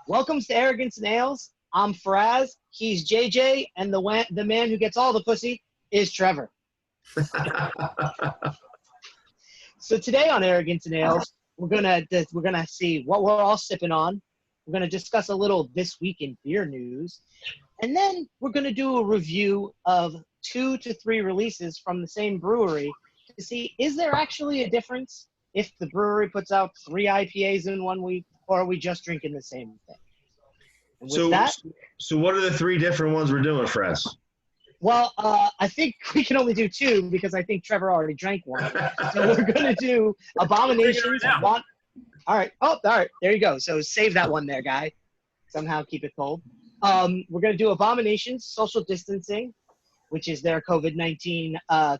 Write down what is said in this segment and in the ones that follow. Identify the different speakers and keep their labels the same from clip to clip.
Speaker 1: Welcome to Arrogance and Ales. I'm Faraz. He's JJ, and the man who gets all the pussy is Trevor. So today on Arrogance and Ales, we're gonna see what we're all sipping on. We're gonna discuss a little this week in beer news, and then we're gonna do a review of 2 to 3 releases from the same brewery to see, is there actually a difference if the brewery puts out 3 IPAs in 1 week, or are we just drinking the same thing? And with that,
Speaker 2: so what are the 3 different ones we're doing, friends?
Speaker 1: well, I think we can only do 2 because I think Trevor already drank one. So we're going to do Abominations. All right. Oh, all right. There you go. So save that one there, guy. Somehow keep it cold. We're going to do Abominations, Social Distancing, which is their COVID-19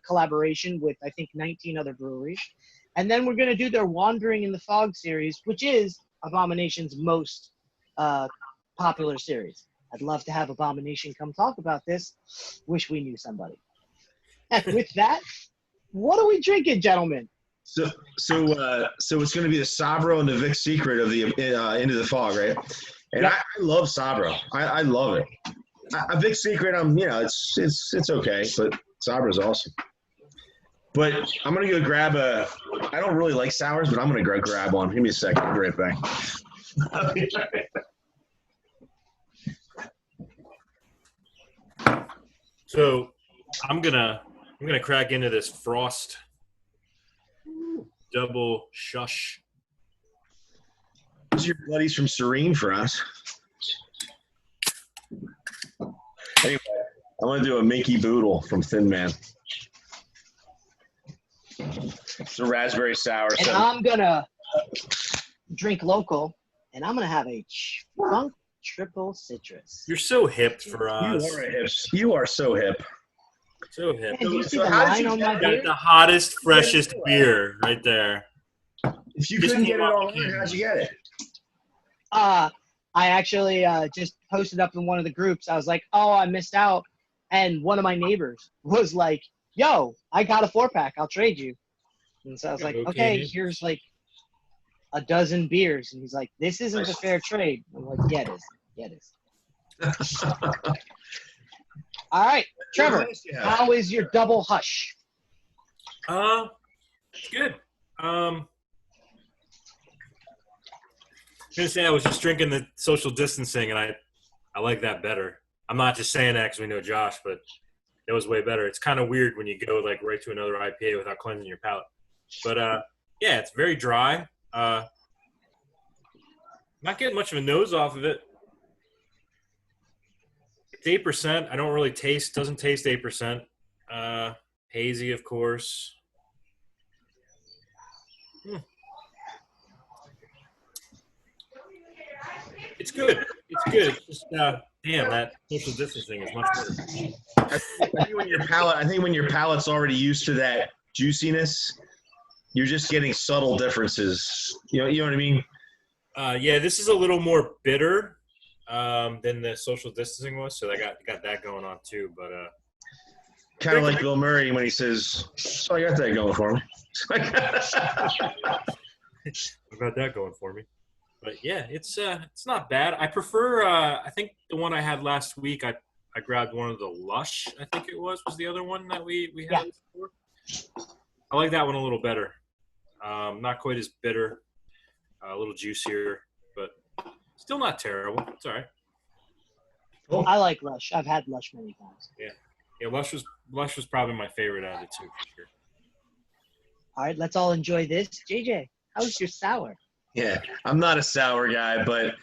Speaker 1: collaboration with, I think, 19 other breweries. And then we're going to do their Wandering in the Fog series, which is Abomination's most popular series. I'd love to have Abomination come talk about this. Wish we knew somebody. And with that, what are we drinking, gentlemen?
Speaker 2: So it's going to be the Sabro and the Vic Secret of the Into the Fog, right? And yep. I love Sabro. I love it. A Vic Secret, it's okay, but Sabro's awesome. But I'm going to go grab I don't really like sours, but I'm going to grab one. Give me a second. I'll be right back.
Speaker 3: So I'm gonna crack into this Frost double shush.
Speaker 2: Those are your buddies from Serene for us. Anyway, I want to do a Mickey Boodle from Thin Man. It's a raspberry sour.
Speaker 1: And I'm gonna drink local, and I'm gonna have a Funk Triple Citrus.
Speaker 3: You're so hip for us.
Speaker 2: You are so hip.
Speaker 3: So hip.
Speaker 1: Man, do you see the line on my beer?
Speaker 3: The hottest, freshest beer right there.
Speaker 2: If you couldn't get it online, how'd you get it?
Speaker 1: I actually just posted up in one of the groups. I was like, oh, I missed out. And one of my neighbors was like, yo, I got a 4-pack. I'll trade you. And so I was like, okay, here's like a dozen beers. And he's like, this isn't a fair trade. I'm like, yeah, it is. Yeah, it is. All right, Trevor, how is your double hush?
Speaker 3: It's good. I'm gonna say I was just drinking the social distancing, and I like that better. I'm not just saying that because we know Josh, but it was way better. It's kind of weird when you go like right to another IPA without cleansing your palate. But yeah, it's very dry. Not getting much of a nose off of it. It's 8%. I don't really doesn't taste 8%. Hazy, of course. It's good. It's good. It's just, damn, that social distancing is much better.
Speaker 2: I think when your palate's already used to that juiciness, you're just getting subtle differences. You know what I mean?
Speaker 3: Yeah, this is a little more bitter than the social distancing was, so I got that going on too. But
Speaker 2: kind of like Bill Murray when he says, "So I got that going for me."
Speaker 3: I got that going for me. But yeah, it's not bad. I prefer. I think the one I had last week. I grabbed one of the Lush. I think it was the other one that we had before. I like that one a little better. Not quite as bitter. A little juicier, but still not terrible. It's all right.
Speaker 1: Cool. I like Lush. I've had Lush many times.
Speaker 3: Yeah. Lush was probably my favorite out of the 2 for sure.
Speaker 1: All right, let's all enjoy this. JJ, how's your sour?
Speaker 2: Yeah, I'm not a sour guy, but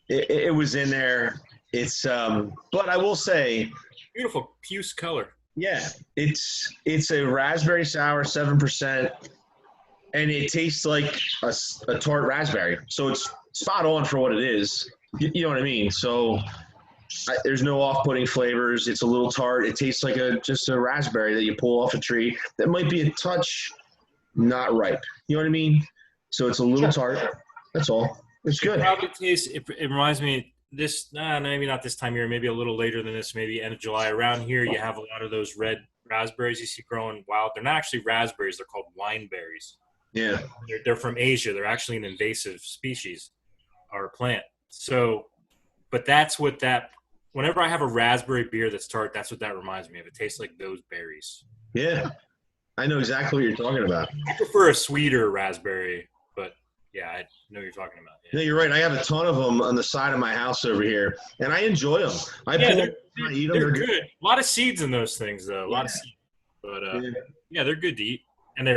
Speaker 2: it was in there. It's but I will say,
Speaker 3: beautiful puce color.
Speaker 2: Yeah, it's a raspberry sour, 7%. And it tastes like a tart raspberry. So it's spot on for what it is. You know what I mean? So there's no off-putting flavors. It's a little tart. It tastes like just a raspberry that you pull off a tree that might be a touch not ripe. You know what I mean? So it's a little tart. That's all. It's good.
Speaker 3: It probably tastes, it reminds me this, maybe not this time of year, maybe a little later than this, maybe end of July. Around here, you have a lot of those red raspberries you see growing wild. They're not actually raspberries. They're called wineberries.
Speaker 2: Yeah.
Speaker 3: They're from Asia. They're actually an invasive species or plant. So, but that's what that. Whenever I have a raspberry beer that's tart, that's what that reminds me of. It tastes like those berries.
Speaker 2: Yeah, I know exactly what you're talking about.
Speaker 3: I prefer a sweeter raspberry, but yeah, I know what you're talking about.
Speaker 2: No,
Speaker 3: Yeah,
Speaker 2: you're right. I have a ton of them on the side of my house over here, and I enjoy them. I
Speaker 3: yeah,
Speaker 2: pull them, I eat them.
Speaker 3: they're good. A lot of seeds in those things, though. A lot of seeds, but yeah, they're good to eat, and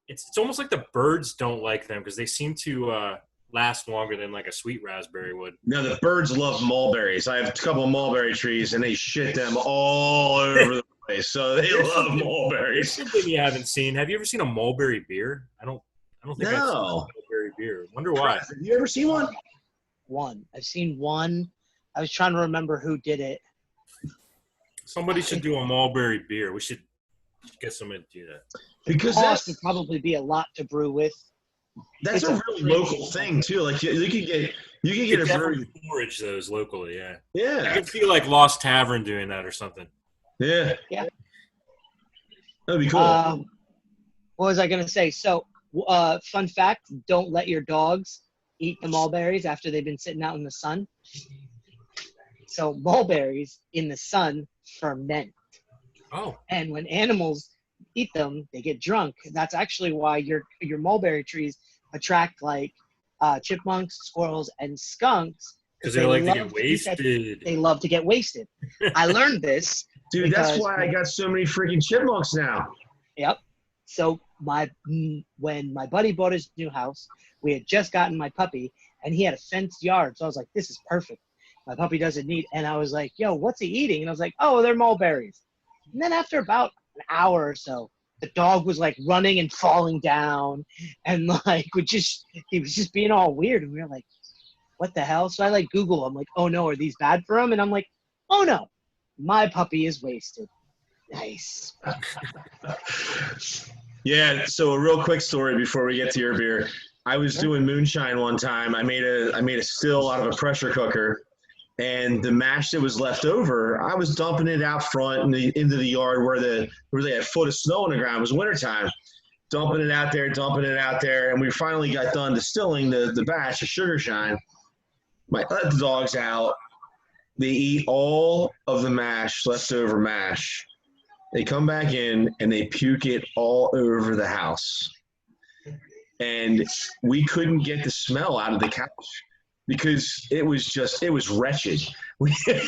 Speaker 3: it's almost like the birds don't like them because they seem to last longer than like a sweet raspberry would.
Speaker 2: No, the birds love mulberries. I have a couple of mulberry trees, and they shit them all over the place. So they love mulberries.
Speaker 3: There's something you haven't seen. Have you ever seen a mulberry beer? I don't think I've seen a
Speaker 2: No.
Speaker 3: mulberry beer. Wonder why.
Speaker 2: Have you ever seen one?
Speaker 1: One. I've seen one. I was trying to remember who did it.
Speaker 3: Somebody should do a mulberry beer. We should get someone to do that.
Speaker 2: Because
Speaker 1: Cost would probably be a lot to brew with.
Speaker 2: that's a real local thing too. Like you can get a very
Speaker 3: forage those locally. Yeah. I
Speaker 2: yeah
Speaker 3: can see like Lost Tavern doing that or something.
Speaker 2: yeah
Speaker 1: Yeah.
Speaker 2: That'd be cool.
Speaker 1: What was I going to say? So, fun fact, don't let your dogs eat the mulberries after they've been sitting out in the sun. So mulberries in the sun ferment.
Speaker 3: Oh.
Speaker 1: And when animals eat them, they get drunk. That's actually why your mulberry trees attract like chipmunks, squirrels, and skunks.
Speaker 3: Because they like to get wasted.
Speaker 1: They love to get wasted. I learned this.
Speaker 2: Dude, that's why I got so many freaking chipmunks now.
Speaker 1: Yep. So when my buddy bought his new house, we had just gotten my puppy, and he had a fenced yard. So I was like, this is perfect. My puppy doesn't need. And I was like, yo, what's he eating? And I was like, oh, they're mulberries. And then after about an hour or so, the dog was like running and falling down, and like he was just being all weird. And we were like, what the hell? So I like Google. I'm like, oh no, are these bad for him? And I'm like, oh no, my puppy is wasted. Nice.
Speaker 2: Yeah. So a real quick story before we get to your beer. I was doing moonshine one time. I made a still out of a pressure cooker, and the mash that was left over, I was dumping it out front into the yard where they had a foot of snow on the ground. It was wintertime. Dumping it out there, and we finally got done distilling the batch of Sugar Shine. I let the dogs out. They eat all of the mash, leftover mash. They come back in, and they puke it all over the house. And we couldn't get the smell out of the couch because it was wretched. We had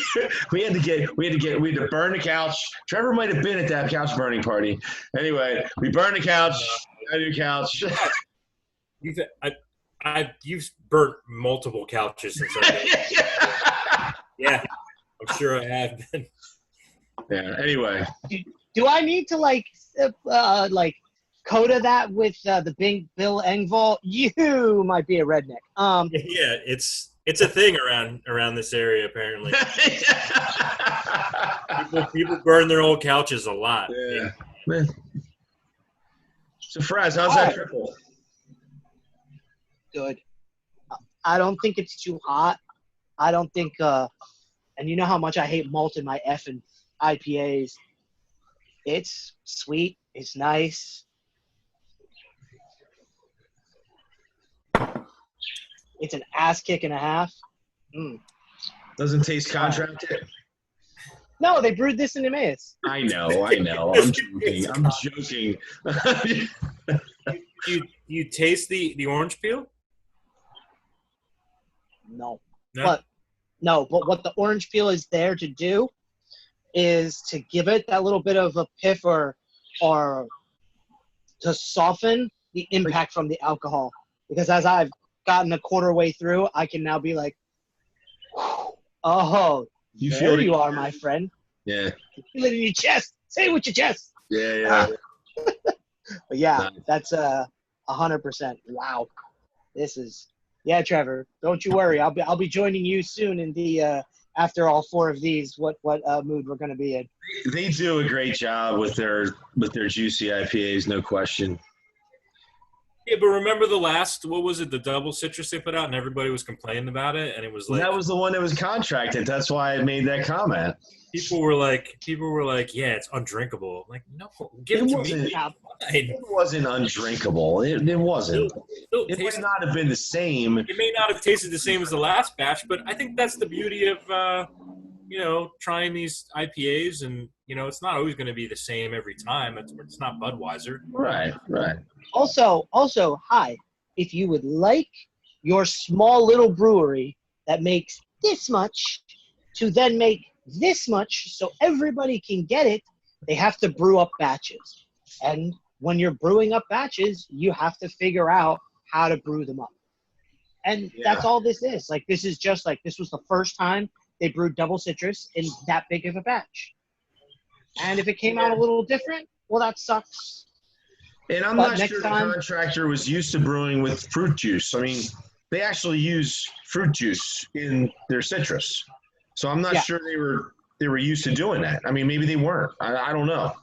Speaker 2: to burn the couch. Trevor might have been at that couch burning party. Anyway, we burned the couch, a new couch.
Speaker 3: You've burnt multiple couches since I've been. Yeah, I'm sure I have been.
Speaker 2: Yeah. Anyway,
Speaker 1: do I need to like coda that with the Big Bill Engvall? You might be a redneck.
Speaker 3: Yeah, it's a thing around this area apparently. people burn their old couches a lot.
Speaker 2: Yeah. Man. So Fraz, how's that triple?
Speaker 1: Good. I don't think it's too hot. I don't think and you know how much I hate malt in my effing IPAs. It's sweet. It's nice. It's an ass kick and a half.
Speaker 2: Doesn't taste contracted.
Speaker 1: No, they brewed this in Emmaus.
Speaker 2: I know. I'm joking.
Speaker 3: You taste the orange peel?
Speaker 1: No. But what the orange peel is there to do is to give it that little bit of a piff or to soften the impact from the alcohol. Because as I've gotten a quarter way through, I can now be like, oh, there you are, my friend.
Speaker 2: Yeah.
Speaker 1: You feel it in your chest. Say it with your chest.
Speaker 2: Yeah.
Speaker 1: But yeah, that's 100%. Wow. This is, yeah, Trevor, don't you worry. I'll be joining you soon in the after all four of these. What mood we're going to be in?
Speaker 2: They do a great job with their juicy IPAs, no question.
Speaker 3: Yeah, but remember what was it, the double citrus they put out, and everybody was complaining about it, and it was like
Speaker 2: that was the one that was contracted. That's why I made that comment.
Speaker 3: people were like, yeah, it's undrinkable. I'm like, no, give it to me.
Speaker 2: It wasn't undrinkable. It wasn't. It might
Speaker 3: Tasted,
Speaker 2: not have been the same.
Speaker 3: it may not have tasted the same as the last batch, but I think that's the beauty of trying these IPAs, and it's not always going to be the same every time. It's not Budweiser.
Speaker 2: Right.
Speaker 1: Also, hi. If you would like your small little brewery that makes this much to then make this much so everybody can get it, they have to brew up batches. And when you're brewing up batches, you have to figure out how to brew them up. And that's all this is. Like, this is just like, this was the first time they brewed double citrus in that big of a batch. And if it came out a little different, well, that sucks.
Speaker 2: And I'm not sure the contractor was used to brewing with fruit juice. I mean, they actually use fruit juice in their citrus. So I'm not sure they were used to doing that. I mean, maybe they weren't. I don't know.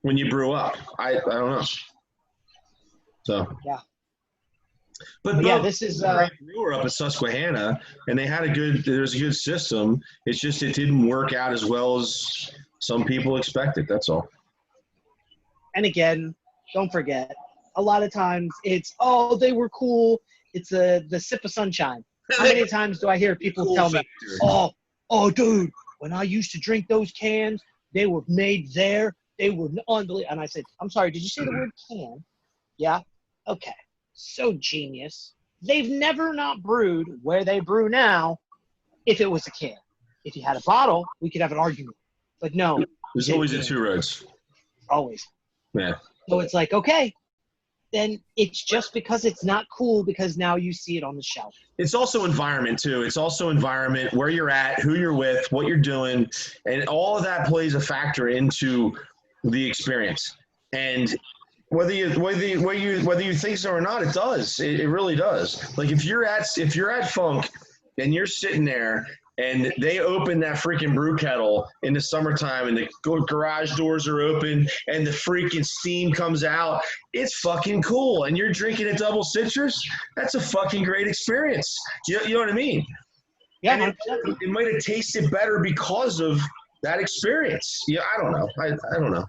Speaker 2: When you brew up, I don't know. So
Speaker 1: yeah.
Speaker 2: But
Speaker 1: this is
Speaker 2: brewer up at Susquehanna, and they had there's a good system. It's just it didn't work out as well as some people expected. That's all.
Speaker 1: And again, don't forget, a lot of times it's, they were cool. It's the sip of sunshine. How many times do I hear people tell me, oh, dude, when I used to drink those cans, they were made there. They were unbelievable. And I said, I'm sorry, did you say the word can? Yeah? Okay. So genius. They've never not brewed where they brew now if it was a can. If you had a bottle, we could have an argument. But no.
Speaker 2: There's always a two roads.
Speaker 1: Always.
Speaker 2: Yeah.
Speaker 1: So it's like, okay, then it's just because it's not cool because now you see it on the shelf.
Speaker 2: It's also environment, too. It's also environment, where you're at, who you're with, what you're doing, and all of that plays a factor into the experience. And whether you think so or not, it does. It really does. Like if you're at Funk and you're sitting there and they open that freaking brew kettle in the summertime and the garage doors are open and the freaking steam comes out, it's fucking cool. And you're drinking a double citrus, that's a fucking great experience. You know what I mean?
Speaker 1: Yeah.
Speaker 2: It might have tasted better because of that experience. Yeah, I don't know. I don't know.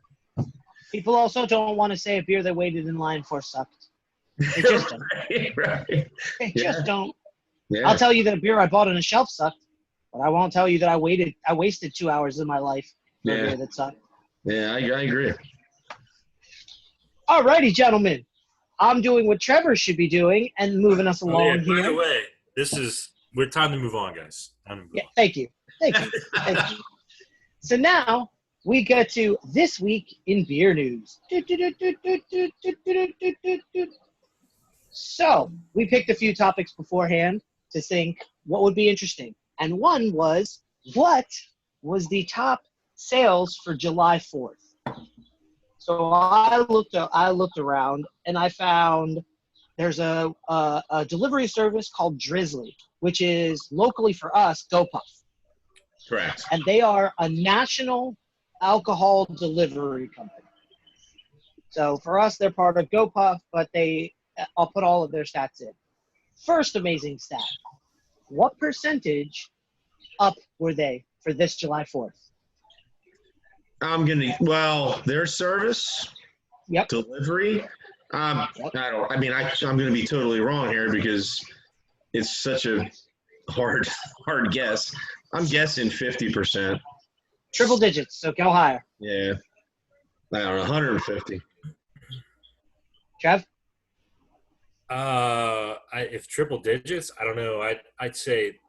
Speaker 1: People also don't want to say a beer they waited in line for sucked. They just don't.
Speaker 2: Right.
Speaker 1: They just don't.
Speaker 2: Yeah.
Speaker 1: I'll tell you that a beer I bought on a shelf sucked, but I won't tell you that I wasted 2 hours of my life for a beer that sucked.
Speaker 2: Yeah, I agree.
Speaker 1: All righty, gentlemen. I'm doing what Trevor should be doing and moving us along here.
Speaker 3: By the way, we're time to move on, guys.
Speaker 1: Thank you. Thank you. So now we get to This Week in Beer News. So we picked a few topics beforehand to think what would be interesting. And one was, what was the top sales for July 4th? So I looked around and I found there's a delivery service called Drizzly, which is locally for us GoPuff.
Speaker 2: Correct.
Speaker 1: And they are a national alcohol delivery company. So for us, they're part of GoPuff, but I'll put all of their stats in. First amazing stat. What percentage up were they for this July 4th?
Speaker 2: Their service, delivery. I'm going to be totally wrong here because it's such a hard guess. I'm guessing 50%.
Speaker 1: Triple digits, so go higher.
Speaker 2: Yeah. I don't know, 150.
Speaker 1: Trev?
Speaker 3: If triple digits, I don't know. I'd say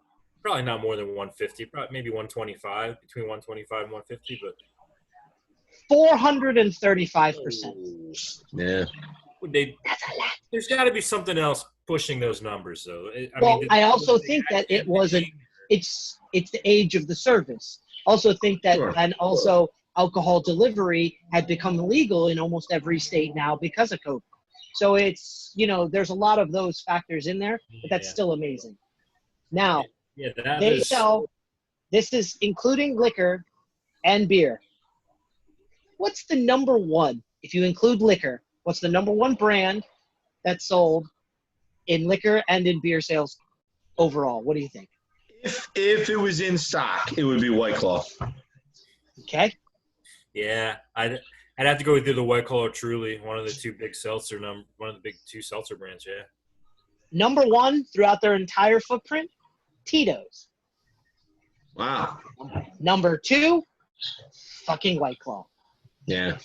Speaker 3: probably not more than 150, probably maybe 125, between 125 and 150, but
Speaker 1: 435%.
Speaker 2: Yeah.
Speaker 1: That's a lot.
Speaker 3: There's got to be something else pushing those numbers, though.
Speaker 1: I also think that it wasn't. It's the age of the service. Also think that, and also alcohol delivery had become legal in almost every state now because of COVID. So it's, there's a lot of those factors in there, but that's still amazing. Now, they sell, this is including liquor and beer. What's the number one, if you include liquor, what's the number one brand that's sold in liquor and in beer sales overall. What do you think?
Speaker 2: If it was in stock, it would be White Claw.
Speaker 1: Okay.
Speaker 3: Yeah, I'd have to go with either White Claw or Truly, one of the two big two seltzer brands. Yeah.
Speaker 1: Number one throughout their entire footprint, Tito's.
Speaker 2: Wow.
Speaker 1: Number two, fucking White Claw.
Speaker 2: Yeah.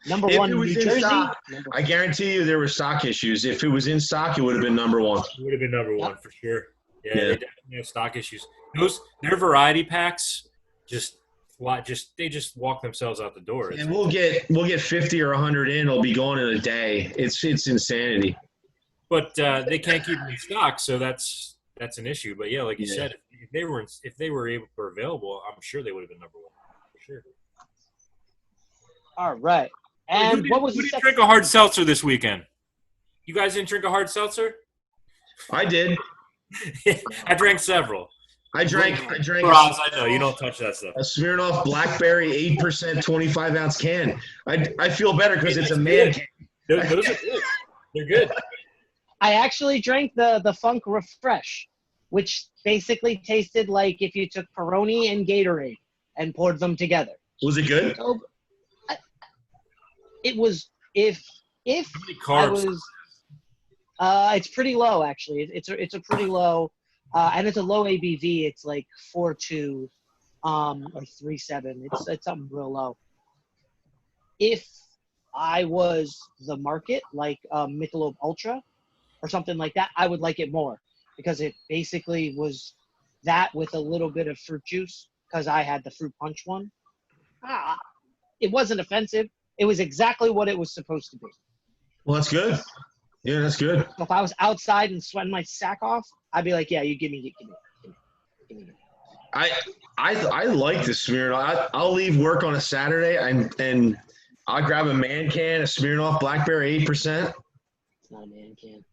Speaker 1: Number
Speaker 2: If
Speaker 1: one,
Speaker 2: it was
Speaker 1: New
Speaker 2: in
Speaker 1: Jersey.
Speaker 2: stock, I guarantee you there were stock issues. If it was in stock, it would have been number one.
Speaker 3: It would have been number one for sure. Yeah,
Speaker 2: Yeah.
Speaker 3: they definitely have stock issues. Their variety packs they just walk themselves out the door.
Speaker 2: And we'll get 50 or 100 in. It'll be gone in a day. It's insanity.
Speaker 3: But they can't keep them in stock, so that's an issue. But yeah, like you said, if they were able or available, I'm sure they would have been number one for sure.
Speaker 1: All right. And what was
Speaker 3: who
Speaker 1: the
Speaker 3: did drink a hard seltzer this weekend? You guys didn't drink a hard seltzer?
Speaker 2: I did.
Speaker 3: I drank several.
Speaker 2: I drank.
Speaker 3: Roz, I know you don't touch that stuff.
Speaker 2: A Smirnoff Blackberry 8% 25-ounce can. I feel better because it's a man can.
Speaker 3: Those are good. They're good.
Speaker 1: I actually drank the Funk Refresh, which basically tasted like if you took Peroni and Gatorade and poured them together.
Speaker 2: Was it good?
Speaker 1: So, it was if
Speaker 3: How many
Speaker 1: I
Speaker 3: carbs?
Speaker 1: was. It's pretty low actually. It's a pretty low, and it's a low ABV. It's like 4.2, or 3.7. It's something real low. If I was the market like Michelob Ultra or something like that, I would like it more because it basically was that with a little bit of fruit juice because I had the fruit punch one. It wasn't offensive. It was exactly what it was supposed to be.
Speaker 2: Well, that's good. Yeah, that's good.
Speaker 1: So if I was outside and sweating my sack off, I'd be like, yeah, you give me.
Speaker 2: I like the Smirnoff. I'll leave work on a Saturday and I'll grab a man can, a Smirnoff Blackberry 8%.
Speaker 1: It's not a man can.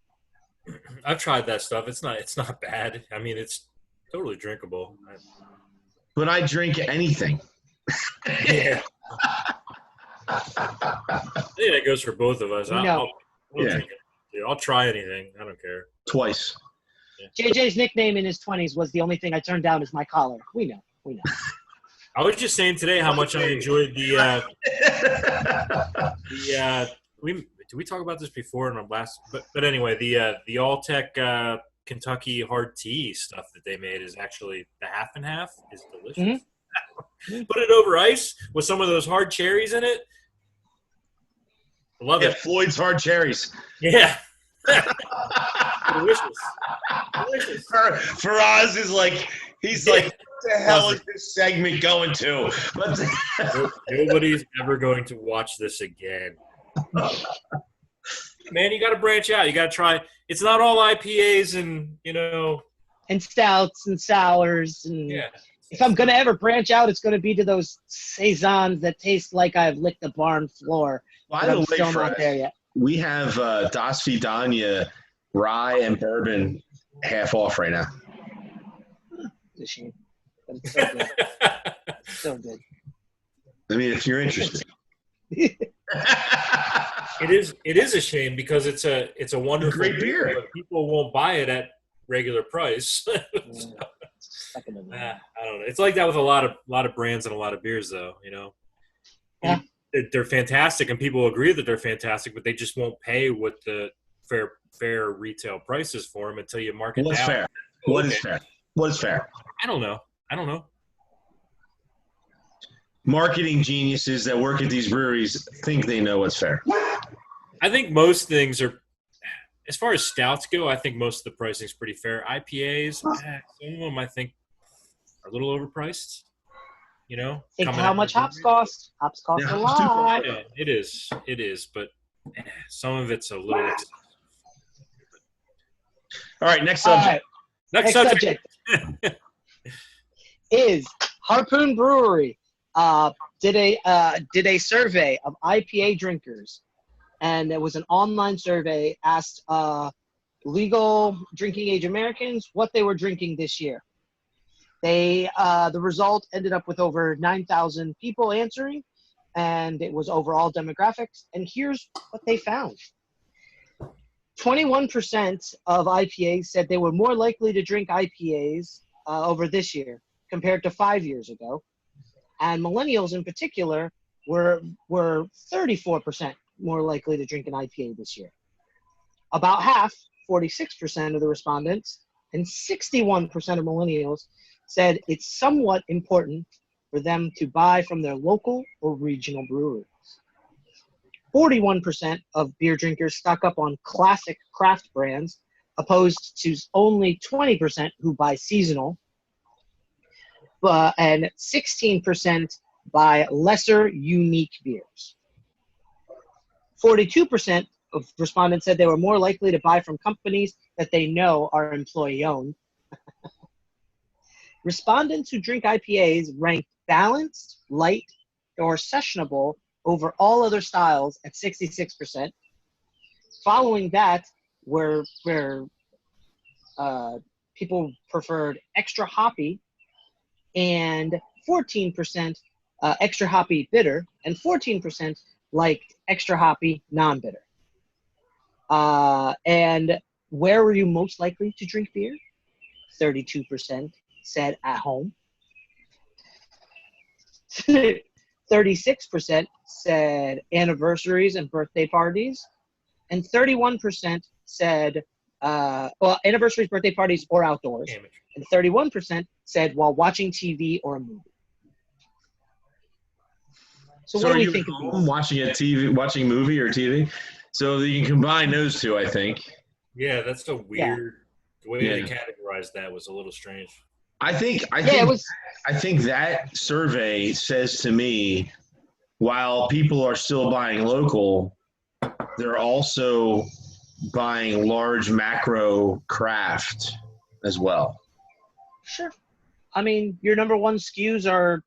Speaker 3: I've tried that stuff. It's not bad. I mean, it's totally drinkable.
Speaker 2: But I drink anything.
Speaker 3: Yeah. I think that goes for both of us. I'll drink it. I'll try anything. I don't care.
Speaker 2: Twice.
Speaker 3: Yeah.
Speaker 1: JJ's nickname in his 20s was the only thing I turned down is my collar. We know.
Speaker 3: I was just saying today how much I enjoyed did we talk about this before in our last? But anyway, the Alltech Kentucky hard tea stuff that they made is actually the half and half is delicious. Mm-hmm. Put it over ice with some of those hard cherries in it. Love it.
Speaker 2: Floyd's hard cherries.
Speaker 3: Yeah. Delicious.
Speaker 2: Faraz is like, he's like, what the hell is this segment going to?
Speaker 3: Nobody's ever going to watch this again. Man, you got to branch out. You got to try. It's not all IPAs and,
Speaker 1: and stouts and sours. And if I'm going to ever branch out, it's going to be to those saisons that taste like I've licked the barn floor.
Speaker 2: By the way,
Speaker 1: still not there yet.
Speaker 2: We have Das Vidania rye and bourbon half off right now.
Speaker 1: It's a shame. But it's so good. So good.
Speaker 2: I mean, if you're interested.
Speaker 3: It is a shame because it's a wonderful
Speaker 2: great beer.
Speaker 3: But people won't buy it at regular price. So, I don't know. It's like that with a lot of brands and a lot of beers, though.
Speaker 1: Yeah.
Speaker 3: They're fantastic, and people agree that they're fantastic, but they just won't pay what the fair retail price is for them until you market
Speaker 2: What's
Speaker 3: down.
Speaker 2: fair? What is fair? What is fair?
Speaker 3: I don't know.
Speaker 2: Marketing geniuses that work at these breweries think they know what's fair.
Speaker 3: I think most things are, as far as stouts go, I think most of the pricing is pretty fair. IPAs, some of them I think are a little overpriced.
Speaker 1: Think how much hops cost. Hops cost a lot.
Speaker 3: I know. It is, but some of it's a little expensive.
Speaker 2: All right, next subject.
Speaker 1: Next subject is Harpoon Brewery did a survey of IPA drinkers, and it was an online survey, asked legal drinking age Americans what they were drinking this year. The result ended up with over 9,000 people answering, and it was overall demographics. And here's what they found. 21% of IPAs said they were more likely to drink IPAs over this year compared to 5 years ago. And millennials in particular were 34% more likely to drink an IPA this year. About half, 46% of the respondents, and 61% of millennials said it's somewhat important for them to buy from their local or regional breweries. 41% of beer drinkers stock up on classic craft brands, opposed to only 20% who buy seasonal, and 16% buy lesser unique beers. 42% of respondents said they were more likely to buy from companies that they know are employee-owned. Respondents who drink IPAs ranked balanced, light, or sessionable over all other styles at 66%. Following that, where people preferred extra hoppy and 14% extra hoppy bitter, and 14% liked extra hoppy non-bitter. And where were you most likely to drink beer? 32% said at home. 36% said anniversaries and birthday parties. And 31% said, anniversaries, birthday parties, or outdoors. And 31% said while watching TV or a movie. So what do we think of these?
Speaker 2: Watching a movie or TV? So you can combine those two, I think.
Speaker 3: Yeah, that's the weird. The way they categorized that was a little strange.
Speaker 2: I think that survey says to me, while people are still buying local, they're also buying large macro craft as well.
Speaker 1: Sure. I mean, your number one SKUs are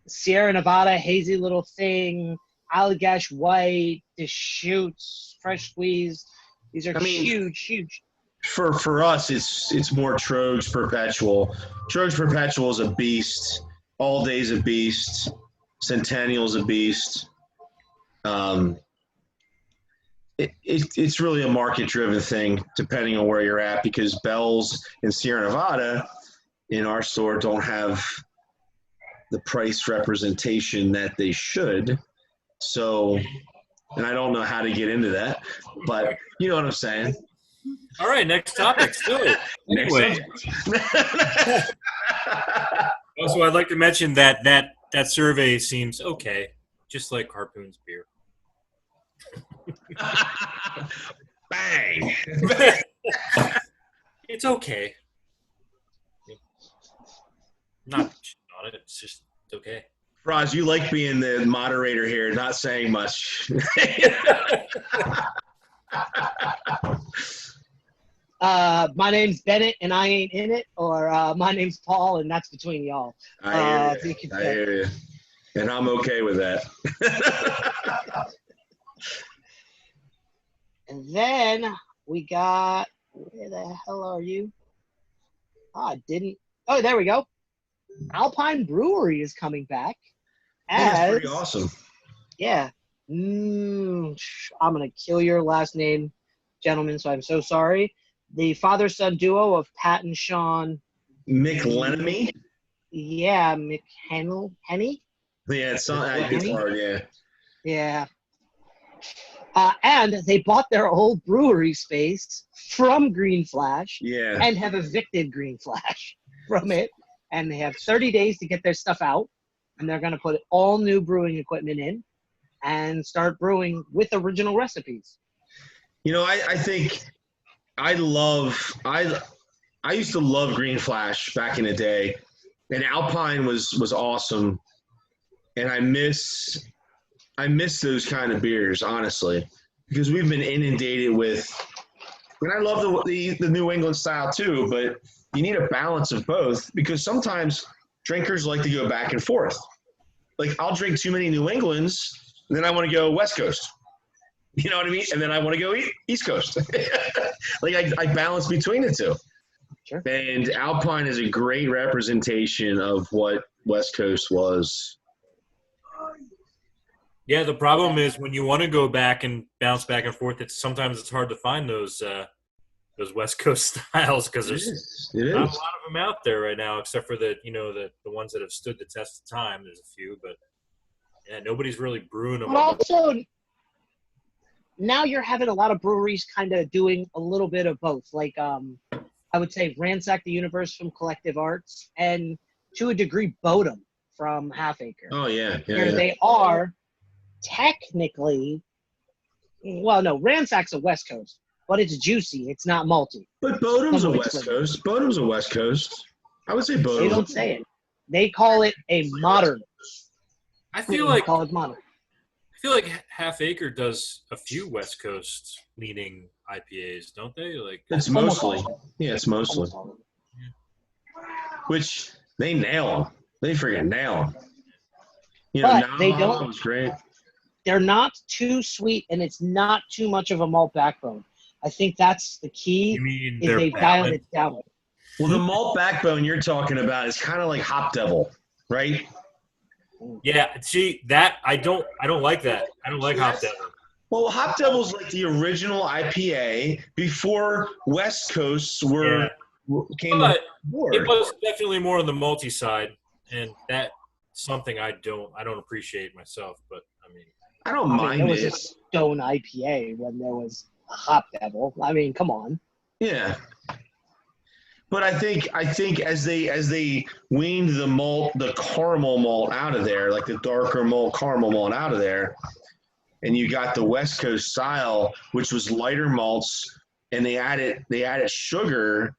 Speaker 1: Sierra Nevada, Hazy Little Thing, Allagash White, Deschutes, Fresh Squeezed. These are huge.
Speaker 2: For us, it's more Trogs Perpetual. Trogs Perpetual is a beast. All Day's a beast. Centennial's a beast. It's really a market-driven thing, depending on where you're at, because Bell's in Sierra Nevada in our store don't have the price representation that they should. So, and I don't know how to get into that, but you know what I'm saying.
Speaker 3: All right, next topic. Still, anyway. Also, I'd like to mention that survey seems okay, just like Harpoon's beer.
Speaker 2: Bang!
Speaker 3: It's okay. Not on it. It's just okay.
Speaker 2: Roz, you like being the moderator here, not saying much.
Speaker 1: My name's Bennett and I ain't in it, or my name's Paul and that's between y'all.
Speaker 2: I hear you. And I'm okay with that.
Speaker 1: And then we got, where the hell are you? Oh, there we go. Alpine Brewery is coming back.
Speaker 2: That's pretty awesome.
Speaker 1: Yeah. I'm going to kill your last name, gentlemen, so I'm so sorry. The father-son duo of Pat and Sean.
Speaker 2: McLenemy?
Speaker 1: Yeah, Henny?
Speaker 2: Yeah, it's hard, yeah.
Speaker 1: Yeah. And they bought their old brewery space from Green Flash and have evicted Green Flash from it. And they have 30 days to get their stuff out. And they're going to put all new brewing equipment in and start brewing with original recipes.
Speaker 2: You know, I think I used to love Green Flash back in the day. And Alpine was awesome. And I miss those kind of beers, honestly, because we've been inundated with, and I love the New England style too, but you need a balance of both because sometimes drinkers like to go back and forth. Like I'll drink too many New Englands, and then I want to go West Coast. You know what I mean? And then I want to go East Coast. Like I balance between the two.
Speaker 1: Sure.
Speaker 2: And Alpine is a great representation of what West Coast was.
Speaker 3: Yeah, the problem is when you want to go back and bounce back and forth, sometimes it's hard to find those West Coast styles because
Speaker 2: It
Speaker 3: there's
Speaker 2: is. It
Speaker 3: not a
Speaker 2: is.
Speaker 3: lot of them out there right now, except for the ones that have stood the test of time. There's a few, but yeah, nobody's really brewing them.
Speaker 1: But also, now you're having a lot of breweries kind of doing a little bit of both. Like, I would say Ransack the Universe from Collective Arts, and to a degree, Bodum from Half Acre.
Speaker 2: Oh yeah,
Speaker 1: Where they are technically, well, no, Ransack's a West Coast, but it's juicy. It's not malty.
Speaker 2: But Bodom's a West Coast. Bodom's a West Coast. I would say Bodum.
Speaker 1: They don't say it. They call it a modern.
Speaker 3: I feel like
Speaker 1: call it modern.
Speaker 3: I feel like Half Acre does a few West Coast leaning IPAs, don't they? Like
Speaker 2: it's mostly, it's mostly. Which they nail them. They freaking nail them. You know,
Speaker 1: but they don't.
Speaker 2: Was great.
Speaker 1: They're not too sweet, and it's not too much of a malt backbone. I think that's the key.
Speaker 3: You mean
Speaker 1: is they dialed it down.
Speaker 2: Well, the malt backbone you're talking about is kind of like Hop Devil, right?
Speaker 3: Yeah, see that I don't like that. I don't like Hop Devil.
Speaker 2: Well, Hop Devil's like the original IPA before West Coasts came on board.
Speaker 3: It was definitely more on the malty side, and that's something I don't appreciate myself. But I mean,
Speaker 2: I don't mind
Speaker 1: there was a Stone IPA when there was a Hop Devil. I mean, come on.
Speaker 2: Yeah. But I think as they weaned the malt, the caramel malt out of there, like the darker malt caramel malt out of there, and you got the West Coast style, which was lighter malts, and they added sugar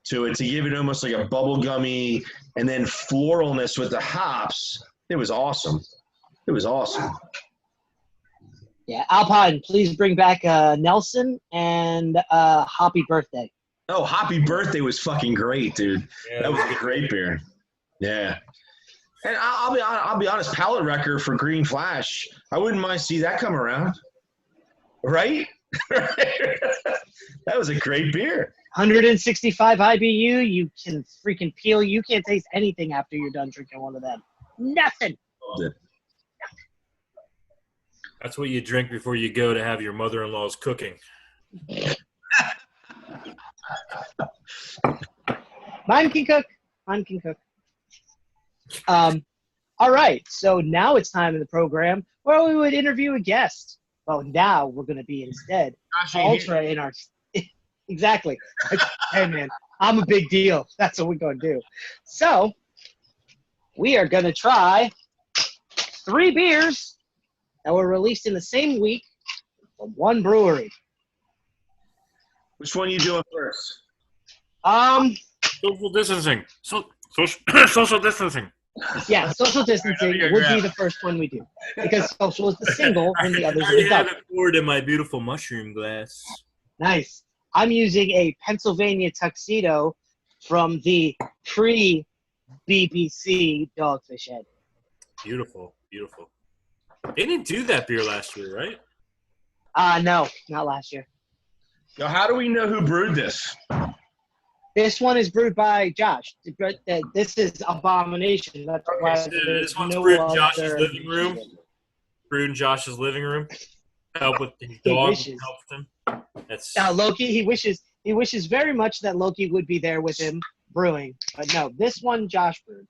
Speaker 2: to it to give it almost like a bubblegummy and then floralness with the hops. It was awesome. It was awesome.
Speaker 1: Yeah, Alpine, please bring back Nelson and Happy Birthday.
Speaker 2: Oh, Happy Birthday was fucking great, dude. Yeah, that was a great beer. Yeah. And I'll be honest, palate wrecker for Green Flash. I wouldn't mind see that come around. Right? That was a great beer.
Speaker 1: 165 IBU. You can freaking peel. You can't taste anything after you're done drinking one of them. Nothing.
Speaker 3: That's what you drink before you go to have your mother-in-law's cooking.
Speaker 1: Mine can cook. All right, so now it's time in the program where we would interview a guest. Well, now we're going to be instead ultra in our – exactly. Hey, man, I'm a big deal. That's what we're going to do. So we are going to try 3 beers that were released in the same week from one brewery.
Speaker 2: Which one are you doing first?
Speaker 3: Social distancing. Social distancing.
Speaker 1: Yeah, social distancing would be the first one we do because social is the single and the others are the double.
Speaker 3: I have it poured in my beautiful mushroom glass.
Speaker 1: Nice. I'm using a Pennsylvania tuxedo from the pre-BBC Dogfish Head.
Speaker 3: Beautiful. They didn't do that beer last year, right?
Speaker 1: No, not last year.
Speaker 2: So how do we know who brewed this?
Speaker 1: This one is brewed by Josh. This is Abomination. That's why
Speaker 3: so this one's brewed in Josh's living room. Brewed in Josh's living room. Help with his dog. Helped him. That's
Speaker 1: Loki. He wishes very much that Loki would be there with him brewing. But no, this one Josh brewed.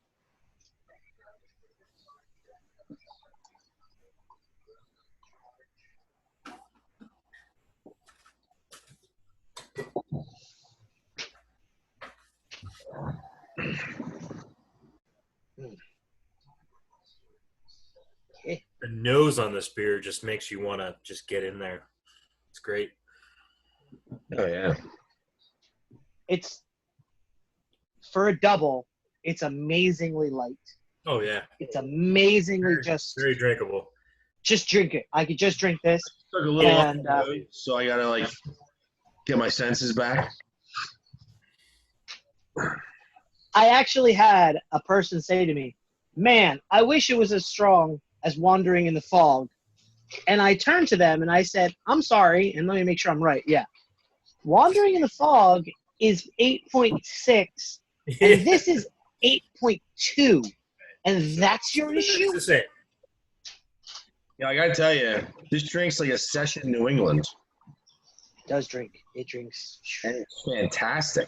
Speaker 3: the nose on this beer just makes you want to just get in there. It's great.
Speaker 2: Oh yeah.
Speaker 1: It's for a double. It's amazingly light.
Speaker 3: Oh yeah.
Speaker 1: It's amazingly
Speaker 3: very drinkable.
Speaker 1: Just drink it. I could just drink this.
Speaker 2: Took a little and, so I gotta like get my senses back.
Speaker 1: I actually had a person say to me, "Man, I wish it was as strong as Wandering in the Fog." And I turned to them and I said, "I'm sorry, and let me make sure I'm right. Yeah. Wandering in the Fog is 8.6, and this is 8.2. And that's your issue?"
Speaker 3: It's the same.
Speaker 2: Yeah, I gotta tell you, this drink's like a session New England.
Speaker 1: It does drink. It drinks.
Speaker 2: And it's fantastic.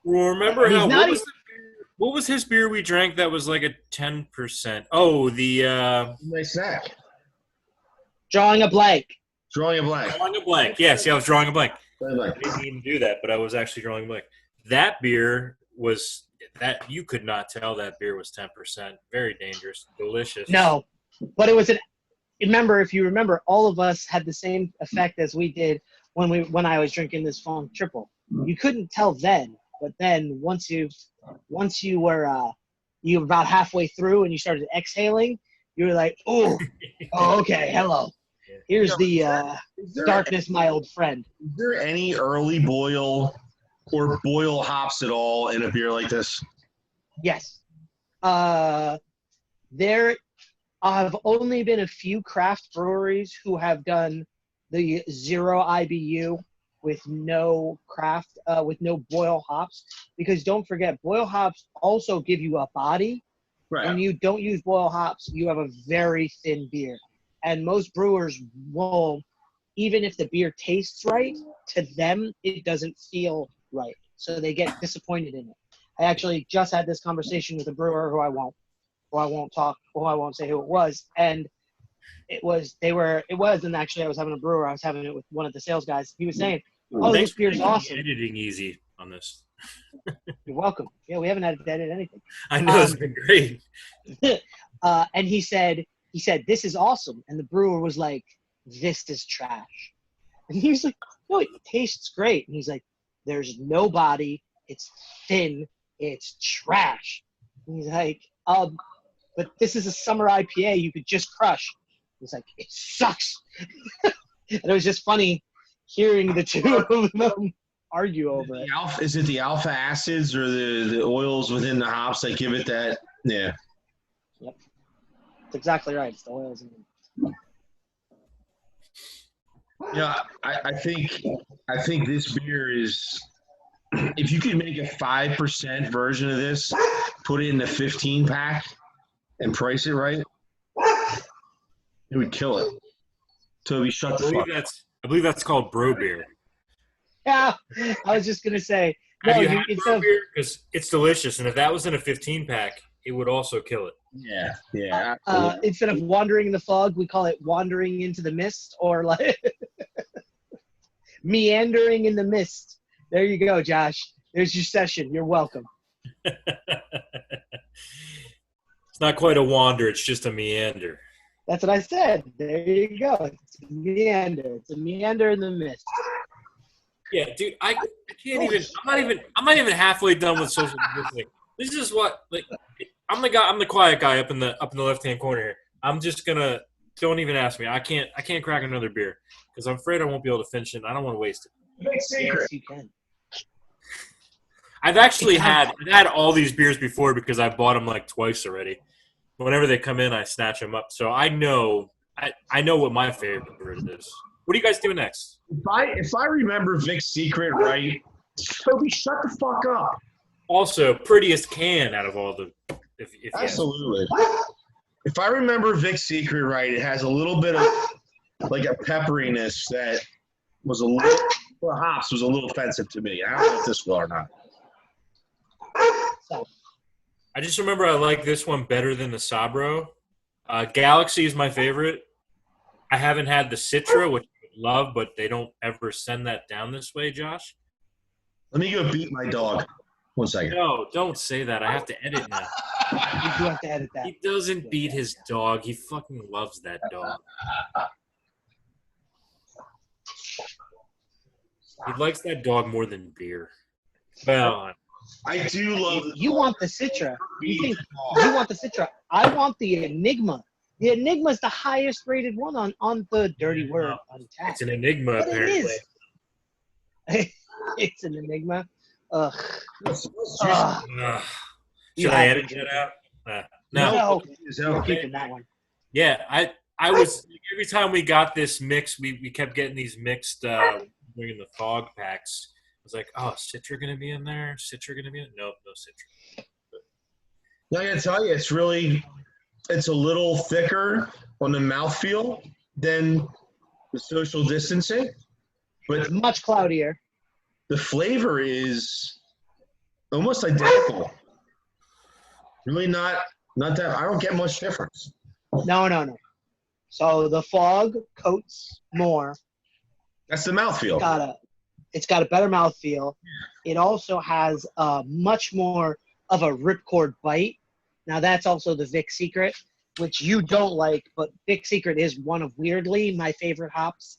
Speaker 3: Well, remember
Speaker 1: And he's
Speaker 3: how
Speaker 1: not
Speaker 3: what was his beer we drank that was like a 10%? Oh, the
Speaker 2: Nice snack.
Speaker 1: Drawing a blank.
Speaker 2: Drawing a blank.
Speaker 3: drawing a blank. Yeah, see, I was drawing a blank.
Speaker 2: Drawing a
Speaker 3: I
Speaker 2: blank.
Speaker 3: didn't even do that, but I was actually drawing a blank. That beer was that you could not tell that beer was 10%. Very dangerous, delicious.
Speaker 1: No, but it was an. Remember, if you remember, all of us had the same effect as we did when I was drinking this Funk Triple. You couldn't tell then, but then once you were you were about halfway through and you started exhaling, you were like, oh, okay, hello. Here's the darkness, my old friend.
Speaker 2: Is there any early boil or boil hops at all in a beer like this?
Speaker 1: Yes. There have only been a few craft breweries who have done the 0 IBU with no with no boil hops, because don't forget, boil hops also give you a body.
Speaker 2: Right.
Speaker 1: When you don't use boil hops, you have a very thin beer. And most brewers will, even if the beer tastes right, to them it doesn't feel right. So they get disappointed in it. I actually just had this conversation with a brewer who I won't say who it was. And and actually I was having it with one of the sales guys. He was saying, oh, this beer's awesome.
Speaker 3: Editing easy on this.
Speaker 1: You're welcome. Yeah, we haven't had to edit anything.
Speaker 3: I know, it's been great.
Speaker 1: And he said, this is awesome. And the brewer was like, this is trash. And he was like, no, it tastes great. And he's like, there's no body. It's thin. It's trash. And he's like, but this is a summer IPA you could just crush. He's like, it sucks. And it was just funny hearing the two of them argue over it.
Speaker 2: Is it the alpha acids or the oils within the hops that give it that? Yeah.
Speaker 1: Yep. That's exactly right. It's the oils.
Speaker 2: Yeah, I think this beer is, if you could make a 5% version of this, put it in the 15 pack and price it right, it would kill it. Toby, shut the fuck up.
Speaker 3: I believe that's called bro beer.
Speaker 1: Yeah, I was just gonna say. No,
Speaker 3: Have you had bro beer? Because it's delicious, and if that was in a 15 pack, it would also kill it.
Speaker 2: Yeah.
Speaker 1: Instead of wandering in the fog, we call it wandering into the mist, or like meandering in the mist. There you go, Josh. There's your session. You're welcome.
Speaker 3: It's not quite a wander; it's just a meander.
Speaker 1: That's what I said. There you go. It's a meander. It's a meander in the mist.
Speaker 3: Yeah, dude, I can't even. I'm not even halfway done with social distancing. This is what I'm the guy. I'm the quiet guy up in the left-hand corner here. I'm just gonna. Don't even ask me. I can't crack another beer because I'm afraid I won't be able to finish it. I don't want to waste it.
Speaker 2: Big secret.
Speaker 1: Yes, you can.
Speaker 3: I've actually had all these beers before because I bought them like twice already. Whenever they come in, I snatch them up. So I know what my favorite is. What are you guys doing next?
Speaker 2: If I remember Vic's secret right, Toby, shut the fuck up.
Speaker 3: Also, prettiest can out of all the. If
Speaker 2: Absolutely. If I remember Vic's secret right, it has a little bit of like a pepperiness that was a little. The hops was a little offensive to me. I don't know if this will or not.
Speaker 3: I just remember I like this one better than the Sabro. Galaxy is my favorite. I haven't had the Citra, which I love, but they don't ever send that down this way, Josh.
Speaker 2: Let me go beat my dog. 1 second.
Speaker 3: No, don't say that. I have to edit now.
Speaker 1: You do have to edit that.
Speaker 3: He doesn't beat his dog. He fucking loves that dog. He likes that dog more than beer. Well,
Speaker 2: I do love the
Speaker 1: You want the Citra. You think you want the Citra. I want the Enigma. The Enigma is the highest rated one on the Dirty Word Untapped.
Speaker 3: it's an enigma,
Speaker 1: But
Speaker 3: apparently.
Speaker 1: it is. It's an Enigma. Ugh.
Speaker 3: Ugh. Should I edit that out? No.
Speaker 1: No, we're keeping that one.
Speaker 3: Yeah, I was every time we got this mix, we kept getting these mixed bringing the fog packs. I was like, oh, Citra gonna be in there? Citra gonna be in? Nope, no Citra.
Speaker 2: I gotta tell you, it's really it's a little thicker on the mouthfeel than the social distancing, but
Speaker 1: It's much cloudier.
Speaker 2: the flavor is almost identical. Really not that. I don't get much difference.
Speaker 1: No. So the fog coats more.
Speaker 2: That's the mouthfeel.
Speaker 1: It's got a better mouthfeel. It also has much more of a ripcord bite. Now that's also the Vic Secret, which you don't like, but Vic Secret is one of weirdly my favorite hops.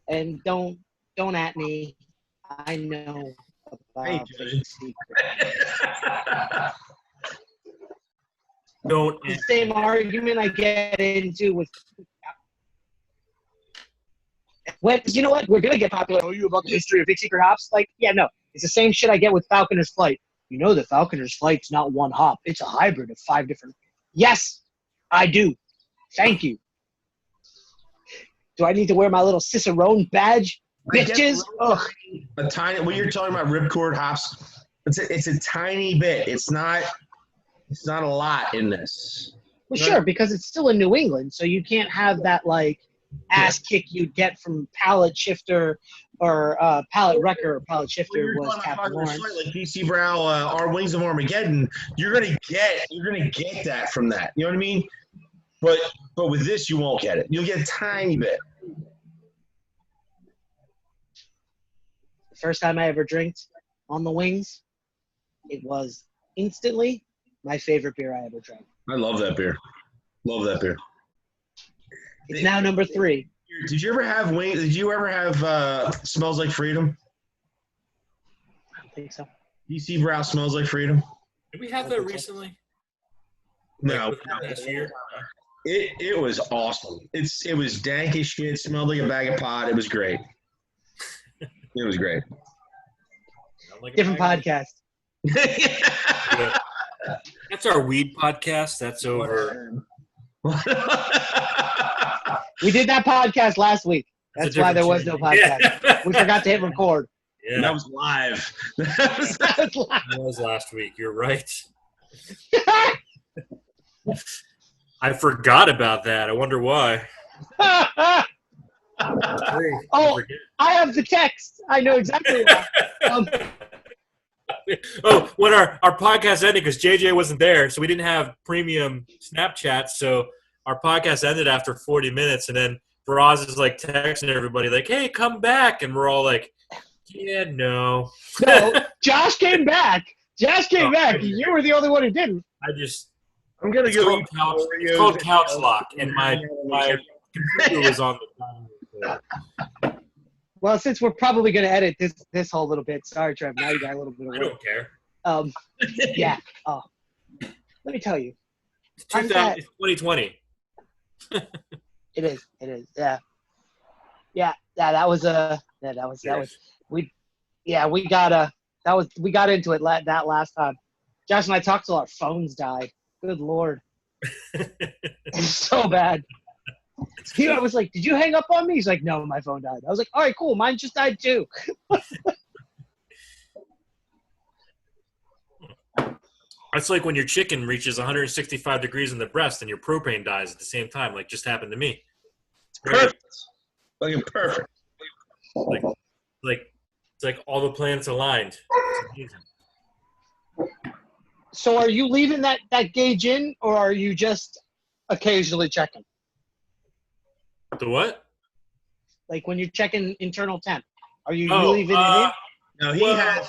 Speaker 1: And don't at me. I know about Vic Secret.
Speaker 3: Don't.
Speaker 1: The same argument I get into with. You know what? We're going to get popular. Tell you about the history of Big Secret hops? Like, yeah, no. It's the same shit I get with Falconer's Flight. You know the Falconer's Flight's not one hop. It's a hybrid of 5 different. Yes, I do. Thank you. Do I need to wear my little Cicerone badge? Bitches?
Speaker 2: A tiny. When you're talking about ripcord hops, it's a tiny bit. It's not a lot in this.
Speaker 1: Well, sure, because it's still in New England, so you can't have that, like, ass kick you'd get from Pallet Shifter or Pallet Wrecker or Pallet Shifter was Captain Lawrence.
Speaker 2: Like DC Brow, Our Wings of Armageddon, you're gonna get that from that. You know what I mean? But with this, you won't get it. You'll get a tiny bit.
Speaker 1: The first time I ever drank on the wings, it was instantly my favorite beer I ever drank.
Speaker 2: I love that beer. Love that beer.
Speaker 1: It's now number 3.
Speaker 2: Did you ever have wings? Did you ever have Smells Like Freedom?
Speaker 1: I don't think so.
Speaker 2: DC Brow Smells Like Freedom.
Speaker 3: Did we have that recently?
Speaker 2: No.
Speaker 3: Last year?
Speaker 2: It was awesome. It was dank as shit. Smelled like a bag of pot. It was great. It was great.
Speaker 1: Different podcast.
Speaker 3: Yeah. That's our weed podcast. That's over.
Speaker 1: We did that podcast last week. That's why there was no podcast.
Speaker 3: Yeah.
Speaker 1: We forgot to hit record.
Speaker 3: Yeah,
Speaker 2: that was live.
Speaker 3: that was last week. You're right. I forgot about that. I wonder why.
Speaker 1: Oh, I have the text. I know exactly why.
Speaker 3: When our podcast ended, because JJ wasn't there, so we didn't have premium Snapchat, so our podcast ended after 40 minutes, and then Faraz is like texting everybody like, hey, come back, and we're all like, yeah, no.
Speaker 1: No, Josh came back. Josh came back. You were the only one who didn't.
Speaker 2: I'm going to go.
Speaker 3: It's called Couch Lock, and my computer was on the time.
Speaker 1: Well, since we're probably going to edit this whole little bit, sorry, Trev, now you got a little bit of work.
Speaker 3: I don't care.
Speaker 1: Yeah. Oh, let me tell you.
Speaker 3: It's 2020.
Speaker 1: It is. Yeah. That was we got into it that last time. Josh and I talked till our phones died. Good Lord. It's so bad. I was like, did you hang up on me? He's like, no, my phone died. I was like, all right, cool. Mine just died too.
Speaker 3: It's like when your chicken reaches 165 degrees in the breast and your propane dies at the same time, like just happened to me.
Speaker 2: It's perfect. Fucking perfect.
Speaker 3: It's like all the planets aligned.
Speaker 1: So are you leaving that gauge in, or are you just occasionally checking?
Speaker 3: The what?
Speaker 1: Like when you're checking internal temp, are you leaving it in?
Speaker 2: No,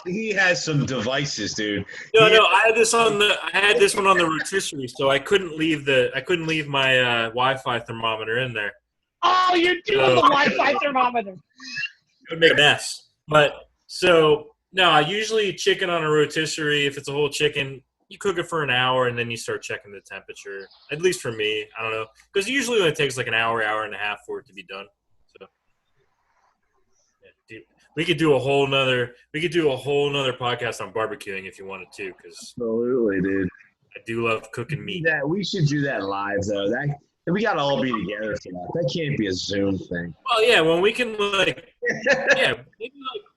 Speaker 2: he has some devices, dude.
Speaker 3: No, I had this one on the rotisserie, so I couldn't leave my Wi-Fi thermometer in there.
Speaker 1: Oh, you're doing the Wi-Fi thermometer.
Speaker 3: It would make a mess. But so no, I usually chicken on a rotisserie. If it's a whole chicken, you cook it for an hour and then you start checking the temperature. At least for me, I don't know, because usually it takes like an hour and a half for it to be done. So yeah, we could do a whole nother podcast on barbecuing if you wanted to, because
Speaker 2: absolutely, dude.
Speaker 3: I do love cooking meat.
Speaker 2: Yeah, we should do that live though. We gotta all be together for that. That can't be a Zoom thing.
Speaker 3: Well, yeah, when we can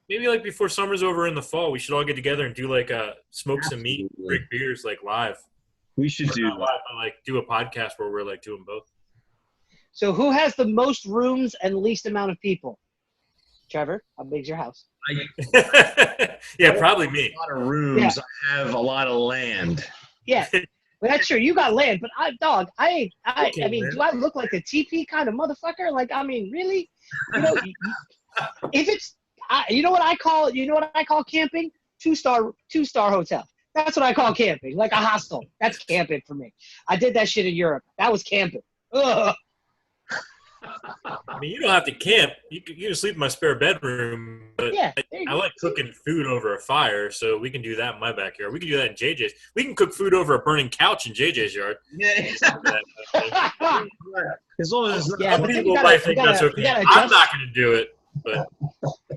Speaker 3: maybe before summer's over in the fall, we should all get together and do smoke some meat, drink beers live.
Speaker 2: We should do
Speaker 3: live like do a podcast where we're like doing both.
Speaker 1: So who has the most rooms and least amount of people? Trevor, how big's your house?
Speaker 3: Yeah, probably me.
Speaker 2: A lot of rooms.
Speaker 1: Yeah.
Speaker 2: I have a lot of land.
Speaker 1: Yeah, well, that's true. You got land, but I
Speaker 3: Okay,
Speaker 1: mean,
Speaker 3: man.
Speaker 1: do I look like a TP kind of motherfucker? Like, I mean, really? You know, if it's, you know what I call camping? Two-star hotel. That's what I call camping, like a hostel. That's camping for me. I did that shit in Europe. That was camping. Ugh.
Speaker 3: I mean, you don't have to camp. You can sleep in my spare bedroom. But
Speaker 1: Yeah, there you
Speaker 3: I
Speaker 1: go.
Speaker 3: like cooking food over a fire, so we can do that in my backyard. We can do that in JJ's. We can cook food over a burning couch in JJ's yard.
Speaker 2: Yeah. As long as it's not
Speaker 1: Yeah,
Speaker 3: Some
Speaker 1: but then
Speaker 3: people
Speaker 1: you
Speaker 3: might
Speaker 1: gotta-
Speaker 3: think
Speaker 1: you
Speaker 3: that's
Speaker 1: gotta-
Speaker 3: okay.
Speaker 1: you gotta
Speaker 3: I'm
Speaker 1: adjust-
Speaker 3: not going to do it, but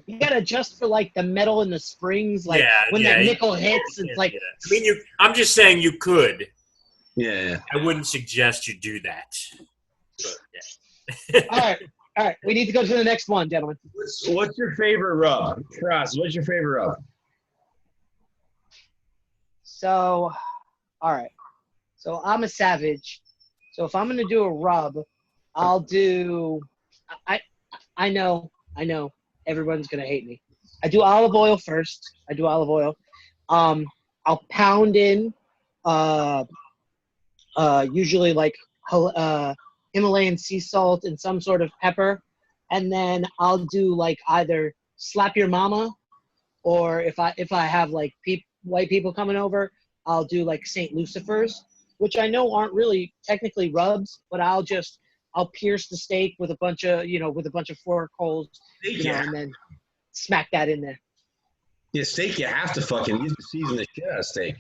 Speaker 1: You gotta adjust for like the metal in the springs, like
Speaker 3: Yeah,
Speaker 1: when
Speaker 3: yeah,
Speaker 1: that
Speaker 3: you
Speaker 1: nickel hits,
Speaker 3: can't
Speaker 1: it's
Speaker 3: do
Speaker 1: like,
Speaker 3: that. I mean, I'm just saying you could.
Speaker 2: Yeah.
Speaker 3: I wouldn't suggest you do that. But, yeah.
Speaker 1: all right, we need to go to the next one, gentlemen.
Speaker 2: What's your favorite rub? Cross, what's your favorite rub?
Speaker 1: So, all right. So I'm a savage. So if I'm gonna do a rub, I'll do. I know. Everyone's gonna hate me. I do olive oil first. I'll pound in, usually like Himalayan sea salt and some sort of pepper, and then I'll do like either slap your mama, or if I have like white people coming over, I'll do like St. Lucifer's, which I know aren't really technically rubs, but I'll pierce the steak with a bunch of fork holes, and then smack that in there.
Speaker 2: Yeah, steak, you have to fucking use the season the shit out of steak.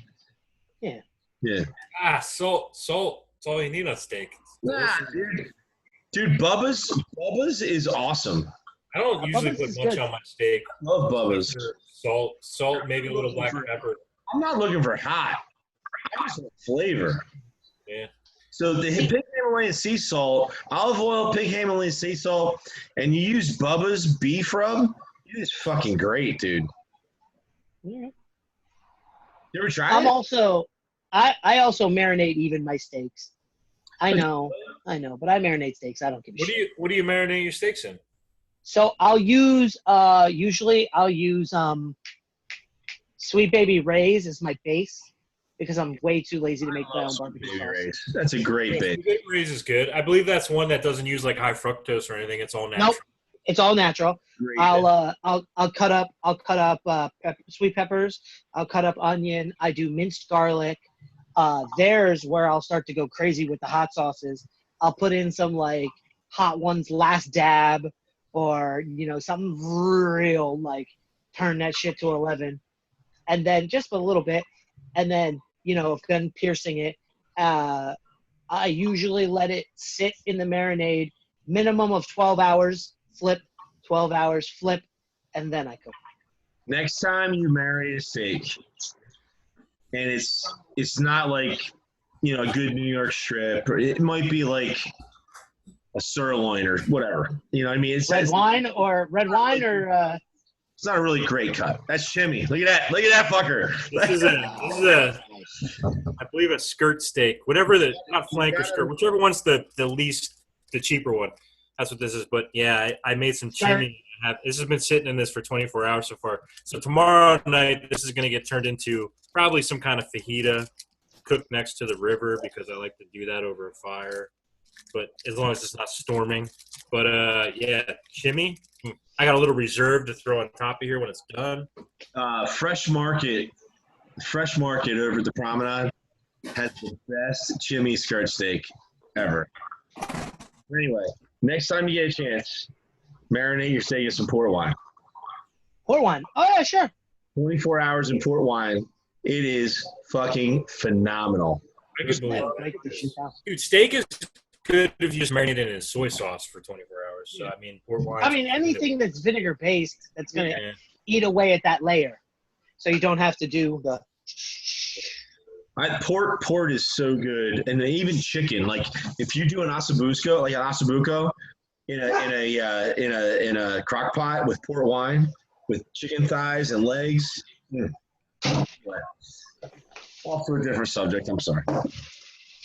Speaker 1: Yeah.
Speaker 2: Yeah.
Speaker 3: Salt. That's all you need on steak.
Speaker 2: Nah, dude, Bubba's is awesome.
Speaker 3: I don't usually
Speaker 1: Bubba's
Speaker 3: put
Speaker 1: is
Speaker 3: much
Speaker 1: good.
Speaker 3: on my steak.
Speaker 2: Love Bubba's.
Speaker 3: Salt, maybe a little black pepper.
Speaker 2: I'm not looking for hot. I just want flavor.
Speaker 3: Yeah.
Speaker 2: So the pig Himalayan sea salt, olive oil, pig Himalayan sea salt, and you use Bubba's beef rub, it is fucking great, dude.
Speaker 1: Yeah.
Speaker 2: You ever try
Speaker 1: I'm
Speaker 2: it?
Speaker 1: also, I also marinate even my steaks. I know, but I marinate steaks. I don't give a shit.
Speaker 3: What do you marinate your steaks in?
Speaker 1: So I'll use usually I'll use Sweet Baby Ray's as my base because I'm way too lazy to make my own barbecue sauce.
Speaker 2: That's a great bit.
Speaker 3: Sweet Baby is good. I believe that's one that doesn't use like high fructose or anything. It's all natural.
Speaker 1: Nope, it's all natural.
Speaker 2: Great
Speaker 1: I'll cut up sweet peppers. I'll cut up onion. I do minced garlic. There's where I'll start to go crazy with the hot sauces. I'll put in some like Hot Ones Last Dab, or something real like turn that shit to 11, and then just a little bit, and then then piercing it. I usually let it sit in the marinade minimum of 12 hours. Flip 12 hours, flip, and then I cook.
Speaker 2: Next time you marinate a steak, and it's not like a good New York strip, or it might be like a sirloin or whatever. You know what I mean?
Speaker 1: Red wine or
Speaker 2: it's not a really great cut. That's shimmy. Look at that fucker.
Speaker 3: This is a I believe a skirt steak, whatever not flank or skirt, whichever one's the cheaper one. That's what this is. But yeah, I made some chimney. This has been sitting in this for 24 hours so far. So tomorrow night, this is going to get turned into probably some kind of fajita cooked next to the river because I like to do that over a fire. But as long as it's not storming. But yeah, chimney. I got a little reserve to throw on top of here when it's done.
Speaker 2: Fresh Market over at the Promenade has the best chimney skirt steak ever. Anyway, next time you get a chance, marinate your steak in some port wine.
Speaker 1: Port wine. Oh yeah, sure.
Speaker 2: 24 hours in port wine. It is fucking phenomenal.
Speaker 3: I can believe it. Dude, steak is good if you just marinate it in soy sauce for 24 hours. So, I mean, port wine.
Speaker 1: I mean, anything that's vinegar based, that's going to eat away at that layer. So you don't have to do the...
Speaker 2: Port is so good. And even chicken, like if you do an ossobuco, in a crock pot with port wine, with chicken thighs and legs. Off to a different subject. I'm sorry.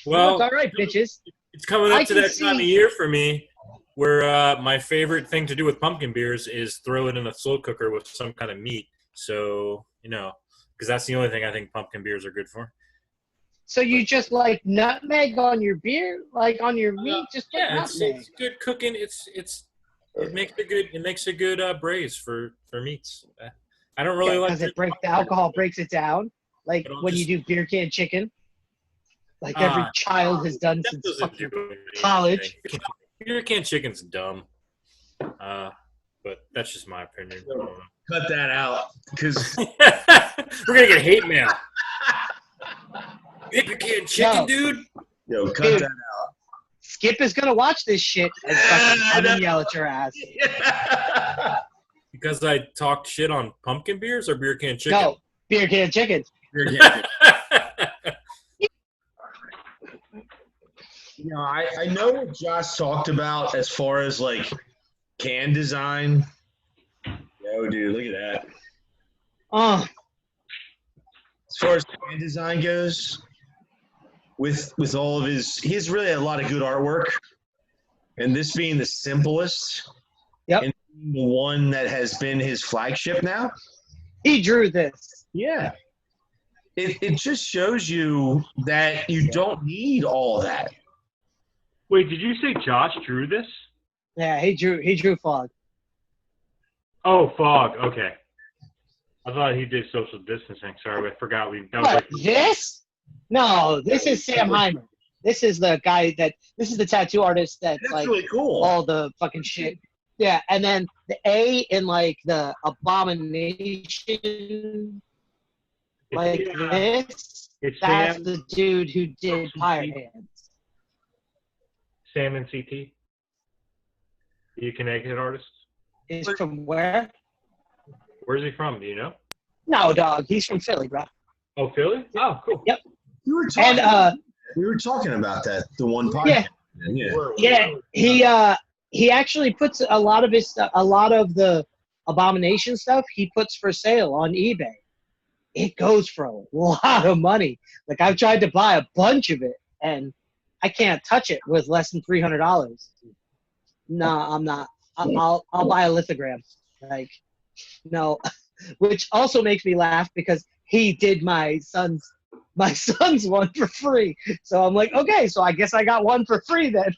Speaker 3: Well,
Speaker 1: it's all right, bitches.
Speaker 3: it's coming
Speaker 1: I
Speaker 3: up to
Speaker 1: can
Speaker 3: that time of
Speaker 1: see-
Speaker 3: year for me where my favorite thing to do with pumpkin beers is throw it in a slow cooker with some kind of meat. So, because that's the only thing I think pumpkin beers are good for.
Speaker 1: So you just like nutmeg on your beer, like on your meat? Just put
Speaker 3: Yeah,
Speaker 1: nutmeg.
Speaker 3: it's good cooking. It makes a good braise for meats. I don't really like
Speaker 1: Because the alcohol breaks it down, like
Speaker 3: But I'll
Speaker 1: when you
Speaker 3: just-
Speaker 1: do beer can chicken, like every child has done
Speaker 3: that
Speaker 1: since
Speaker 3: doesn't
Speaker 1: fucking
Speaker 3: do
Speaker 1: college.
Speaker 3: anything. Beer can chicken's dumb. But that's just my opinion. I don't know.
Speaker 2: Cut that out, because
Speaker 3: We're gonna get hate mail. Beer can chicken,
Speaker 1: No.
Speaker 3: dude.
Speaker 2: cut
Speaker 1: Dude.
Speaker 2: that
Speaker 1: Skip is gonna watch this shit and fucking come and yell at your ass.
Speaker 2: out.
Speaker 3: Because I talked shit on pumpkin beers or beer can chicken.
Speaker 1: No, beer can chicken.
Speaker 2: I know what Josh talked about as far as like can design. Yo, dude, look at that.
Speaker 1: Oh,
Speaker 2: As far as can design goes, with all of he has really a lot of good artwork, and this being the simplest,
Speaker 1: Yep.
Speaker 2: and the one that has been his flagship now.
Speaker 1: he drew this.
Speaker 2: Yeah, it just shows you that you don't need all that.
Speaker 4: Wait, did you say Josh drew this?
Speaker 1: Yeah, he drew Fog.
Speaker 4: Oh, Fog. Okay. I thought he did social distancing. Sorry, I forgot. That was
Speaker 1: What,
Speaker 4: like
Speaker 1: this? No, this is Sam Hyman. This is the guy this is the tattoo artist that
Speaker 2: That's
Speaker 1: like
Speaker 2: really cool.
Speaker 1: all the fucking shit. Yeah, and then the A in like the abomination, like this.
Speaker 4: it's
Speaker 1: That's
Speaker 4: Sam,
Speaker 1: the dude who did Fire Hands.
Speaker 4: Sam and CT. You connected artist?
Speaker 1: Is from where?
Speaker 4: Where's he from? Do you know?
Speaker 1: No, dog. He's from Philly, bro.
Speaker 4: Oh, Philly? Oh, cool.
Speaker 1: Yep.
Speaker 2: We were talking.
Speaker 1: And
Speaker 2: we were talking about that the one podcast.
Speaker 1: yeah, he actually puts a lot of the abomination stuff he puts for sale on eBay. It goes for a lot of money. Like I've tried to buy a bunch of it, and I can't touch it with less than $300. No, I'm not. I'll buy a lithogram. Like, no, which also makes me laugh because he did my son's one for free. So I'm like, okay, so I guess I got one for free then.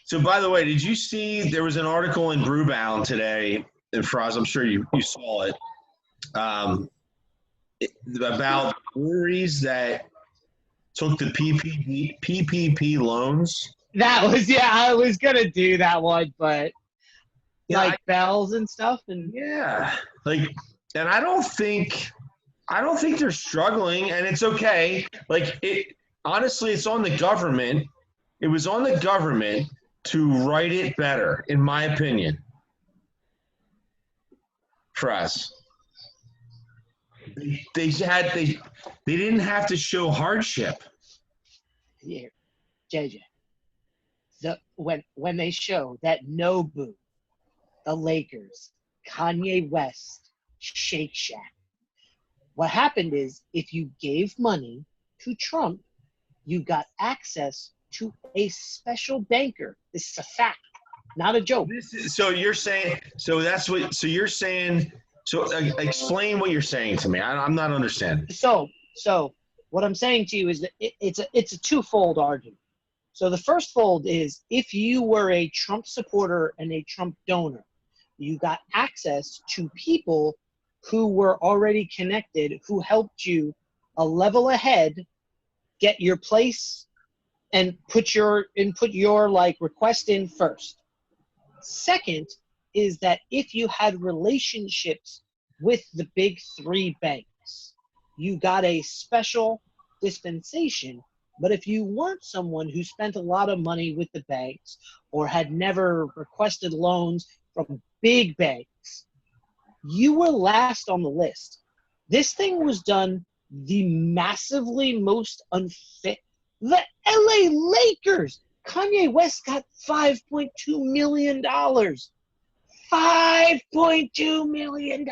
Speaker 2: So, by the way, did you see there was an article in Brewbound today, and Froz, I'm sure you saw it, about breweries that took the PPP loans.
Speaker 1: That was, yeah, I was going to do that one, but
Speaker 2: Yeah,
Speaker 1: like bells and stuff. And
Speaker 2: Yeah, and I don't think they're struggling, and it's okay. Honestly, it's on the government. It was on the government to write it better, in my opinion. For us, they didn't have to show hardship.
Speaker 1: here, JJ, when they show that Nobu, the Lakers, Kanye West, Shake Shack, what happened is if you gave money to Trump, you got access to a special banker. This is a fact, not a joke.
Speaker 2: Explain what you're saying to me. I'm not understanding.
Speaker 1: So what I'm saying to you is that it's a twofold argument. So the first fold is if you were a Trump supporter and a Trump donor, you got access to people who were already connected, who helped you a level ahead, get your place and put your like request in first. Second is that if you had relationships with the big three banks, you got a special dispensation. But if you weren't someone who spent a lot of money with the banks or had never requested loans from big banks, you were last on the list. This thing was done the massively most unfit. The LA Lakers, Kanye West got $5.2 million. $5.2 million.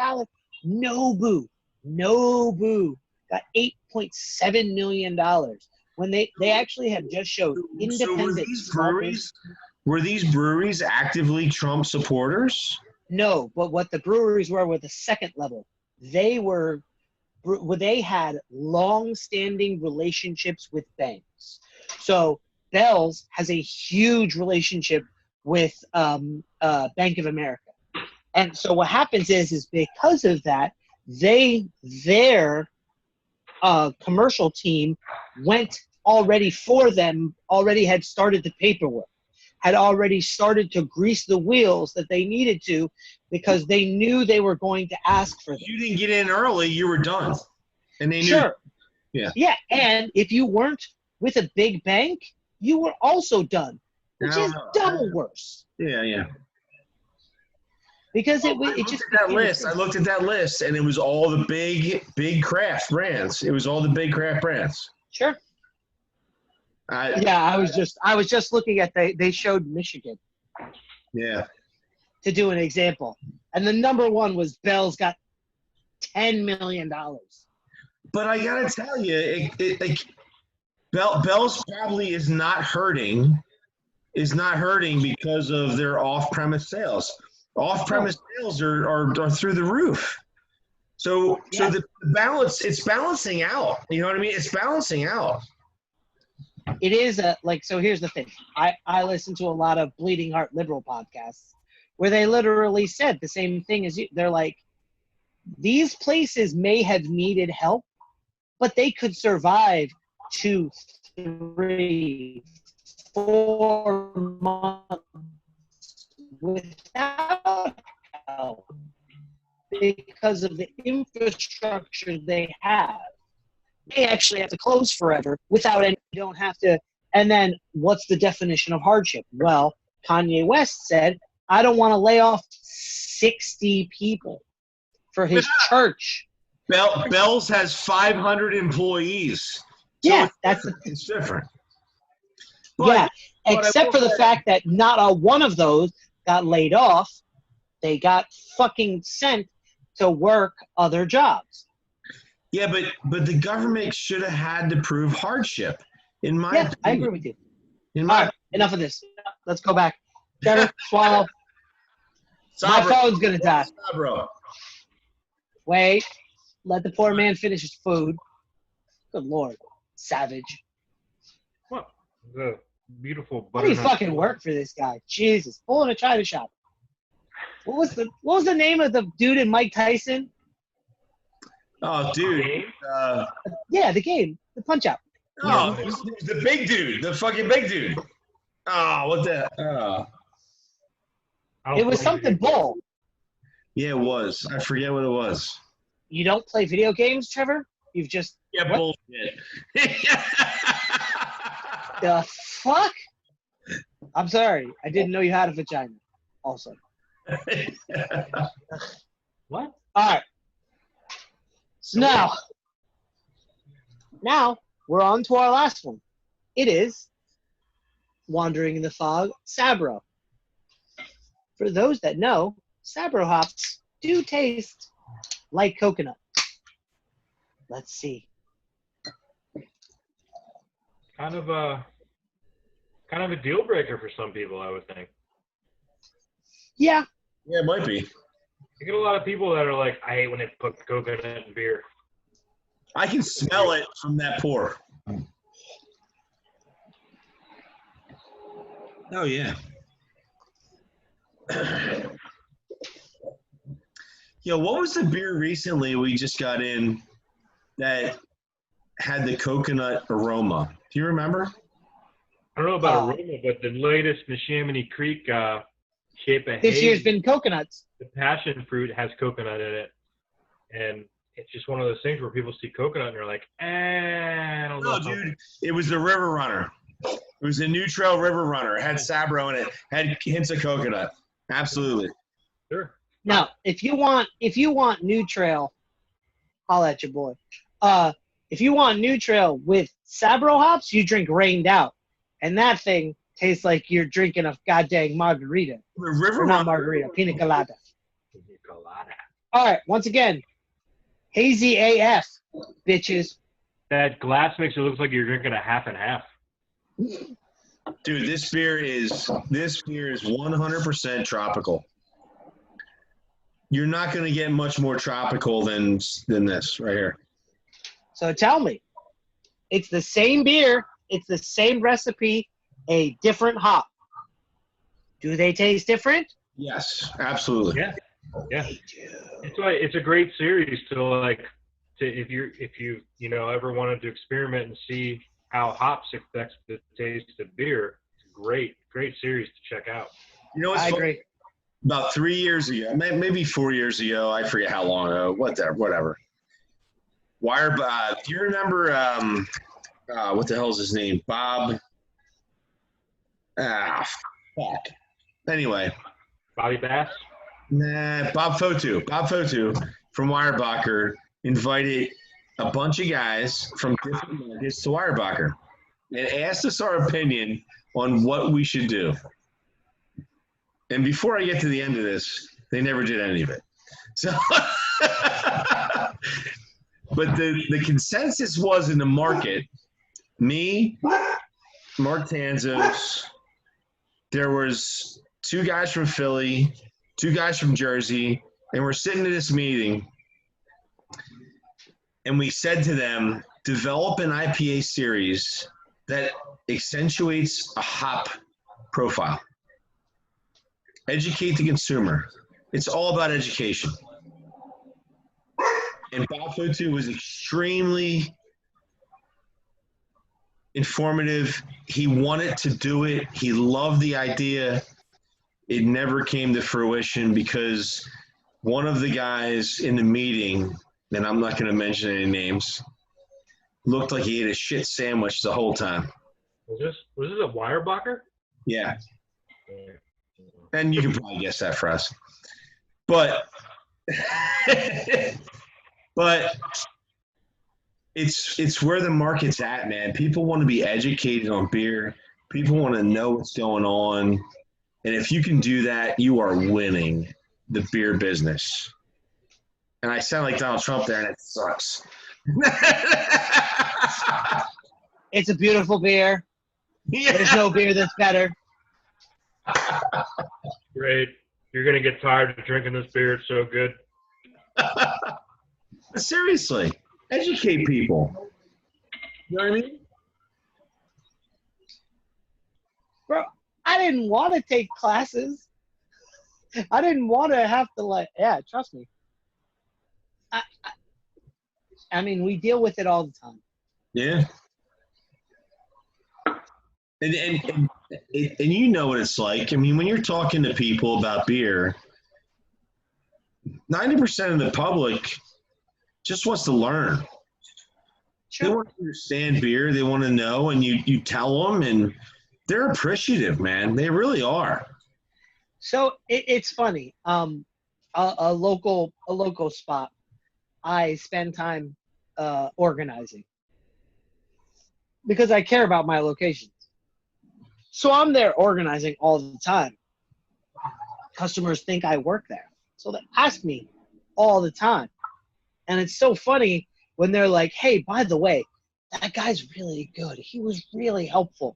Speaker 1: Nobu got $8.7 million. When they actually have just showed independent
Speaker 2: were these breweries actively Trump supporters?
Speaker 1: No, but what the breweries were the second level. They had long-standing relationships with banks. So Bell's has a huge relationship with Bank of America. And so what happens is because of that, their commercial team went already for them, already had started the paperwork, had already started to grease the wheels that they needed to because they knew they were going to ask for them.
Speaker 2: You didn't get in early, you were done. And they knew.
Speaker 1: Sure.
Speaker 2: Yeah.
Speaker 1: Yeah, and if you weren't with a big bank, you were also done, which is double worse.
Speaker 2: Yeah.
Speaker 1: Because
Speaker 2: I looked at that list, and it was all the big craft brands. It was all the big craft brands.
Speaker 1: Sure. I was just looking at they showed Michigan.
Speaker 2: Yeah.
Speaker 1: To do an example, and the number one was Bell's got $10 million.
Speaker 2: But I gotta tell you, Bell's probably is not hurting because of their off-premise sales. Off-premise sales are through the roof. So the balance, it's balancing out. You know what I mean? It's balancing out.
Speaker 1: It is so here's the thing. I listen to a lot of Bleeding Heart liberal podcasts where they literally said the same thing as you. They're like, these places may have needed help, but they could survive 2, 3, 4 months without help because of the infrastructure they have. They actually have to close forever without any. You don't have to. And then what's the definition of hardship? Well, Kanye West said, I don't want to lay off 60 people for his church.
Speaker 2: Bell's has 500 employees.
Speaker 1: So
Speaker 2: yeah, it's different.
Speaker 1: But except for the fact that not a one of those got laid off. They got fucking sent to work other jobs.
Speaker 2: Yeah, but the government should have had to prove hardship. In my opinion.
Speaker 1: I agree with you. All right, enough of this. Let's go back. Trevor, swallow. My phone's gonna die.
Speaker 2: Sabro.
Speaker 1: Wait. Let the poor man finish his food. Good Lord. Savage.
Speaker 4: What? The beautiful
Speaker 1: butter. How do you fucking work for this guy? Jesus. Pull in a China shop. What was the name of the dude in Mike Tyson?
Speaker 2: Oh, dude.
Speaker 1: Yeah, the game. The Punch-Out.
Speaker 2: Oh, it was the big dude. The fucking big dude. Oh, what the? Oh.
Speaker 1: It was something bull.
Speaker 2: Yeah, it was. I forget what it was.
Speaker 1: You don't play video games, Trevor? You've just...
Speaker 2: Yeah,
Speaker 1: what?
Speaker 2: Bullshit.
Speaker 1: The fuck? I'm sorry. I didn't know you had a vagina. Also.
Speaker 4: What?
Speaker 1: All right. So now we're on to our last one. It is Wandering in the Fog, Sabro. For those that know, Sabro hops do taste like coconut. Let's see.
Speaker 4: Kind of a deal breaker for some people, I would think.
Speaker 1: Yeah.
Speaker 2: Yeah, it might be.
Speaker 4: You get a lot of people that are like, I hate when they put coconut in beer.
Speaker 2: I can smell it from that pour. Oh, yeah. Yo, what was the beer recently we just got in that had the coconut aroma? Do you remember?
Speaker 4: I don't know about aroma, but the latest Neshaminy Creek Shape of
Speaker 1: this
Speaker 4: Haze,
Speaker 1: year's been coconuts.
Speaker 4: The passion fruit has coconut in it. And it's just one of those things where people see coconut and they're like, I don't know.
Speaker 2: No, dude, it was the River Runner. It was the New Trail River Runner. It had Sabro in it. Had hints of coconut. Absolutely.
Speaker 4: Sure.
Speaker 1: Now, if you want New Trail, holla at your boy. If you want New Trail with Sabro hops, you drink Rained Out. And that thing tastes like you're drinking a goddamn margarita.
Speaker 2: River
Speaker 1: Or not margarita, pina colada. All right, once again, Hazy AF, bitches.
Speaker 4: That glass makes it look like you're drinking a half and half.
Speaker 2: Dude, this beer is 100% tropical. You're not going to get much more tropical than this right here.
Speaker 1: So tell me, it's the same beer, it's the same recipe, a different hop. Do they taste different?
Speaker 2: Yes, absolutely.
Speaker 4: Yeah. Yeah. It's why it's a great series if you ever wanted to experiment and see how hops affects the taste of beer. It's a great series to check out.
Speaker 2: You know what's
Speaker 1: I
Speaker 2: funny?
Speaker 1: agree.
Speaker 2: About 3 years ago, maybe 4 years ago, I forget how long ago, whatever. Do you remember, what the hell is his name? Bob? Fuck. Anyway.
Speaker 4: Bobby Bass?
Speaker 2: Nah, Bob Fotu. Bob Fotu from Weyerbacher invited a bunch of guys from different markets to Weyerbacher and asked us our opinion on what we should do. And before I get to the end of this, they never did any of it. So, but the consensus was in the market, me, Mark Tanzos, there was 2 guys from Philly, 2 guys from Jersey, and we're sitting in this meeting, and we said to them, develop an IPA series that accentuates a hop profile. Educate the consumer. It's all about education. And Bob Fotu was extremely informative. He wanted to do it. He loved the idea. It never came to fruition because one of the guys in the meeting, and I'm not going to mention any names, looked like he ate a shit sandwich the whole time.
Speaker 4: Was this a Weyerbacher?
Speaker 2: Yeah. And you can probably guess that for us. But it's where the market's at, man. People want to be educated on beer. People want to know what's going on. And if you can do that, you are winning the beer business. And I sound like Donald Trump there, and it sucks.
Speaker 1: It's a beautiful beer.
Speaker 2: Yeah.
Speaker 1: There's no beer that's better.
Speaker 4: Great. You're going to get tired of drinking this beer. It's so good.
Speaker 2: Seriously, educate people. You know what I mean?
Speaker 1: Bro, I didn't want to take classes. I didn't want to have to trust me. I mean, we deal with it all the time.
Speaker 2: Yeah. And you know what it's like. I mean, when you're talking to people about beer, 90% of the public just wants to learn.
Speaker 1: Sure.
Speaker 2: They want to understand beer. They want to know, and you tell them, and they're appreciative, man. They really are.
Speaker 1: So it's funny. A local spot, I spend time organizing because I care about my locations. So I'm there organizing all the time. Customers think I work there, so they ask me all the time. And it's so funny when they're like, hey, by the way, that guy's really good. He was really helpful.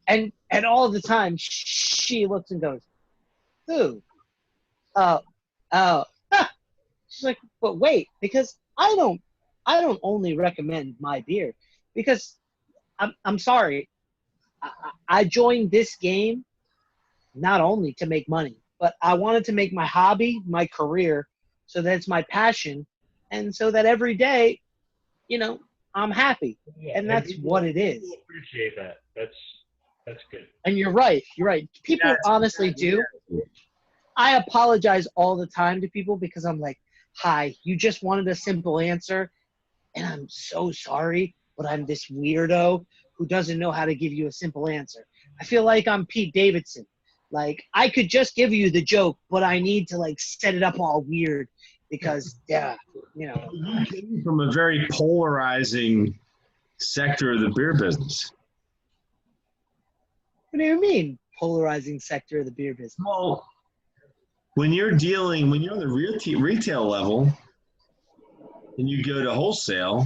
Speaker 1: And all the time, she looks and goes, who? She's like, but wait, because I don't only recommend my beer because I'm sorry. I joined this game not only to make money, but I wanted to make my hobby my career so that it's my passion and so that every day, I'm happy.
Speaker 4: Yeah,
Speaker 1: and that's what it is.
Speaker 4: People appreciate that. That's good.
Speaker 1: And you're right. People honestly do. I apologize all the time to people because I'm like, hi, you just wanted a simple answer. And I'm so sorry, but I'm this weirdo who doesn't know how to give you a simple answer. I feel like I'm Pete Davidson. Like, I could just give you the joke, but I need to, set it up all weird because,
Speaker 2: You came from a very polarizing sector of the beer business.
Speaker 1: What do you mean, polarizing sector of the beer business?
Speaker 2: Well, when you're on the retail level, and you go to wholesale,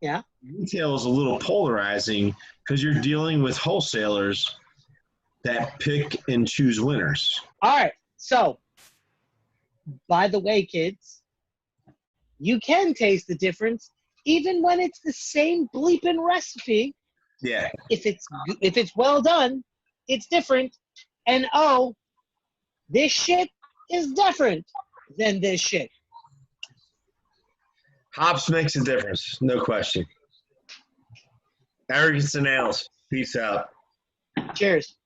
Speaker 1: Yeah.
Speaker 2: retail is a little polarizing because you're dealing with wholesalers that pick and choose winners.
Speaker 1: All right. So, by the way, kids, you can taste the difference even when it's the same bleeping recipe.
Speaker 2: Yeah.
Speaker 1: If it's well done, it's different. And oh, this shit is different than this shit.
Speaker 2: Hops makes a difference, no question. Arrogance and ales. Peace out.
Speaker 1: Cheers.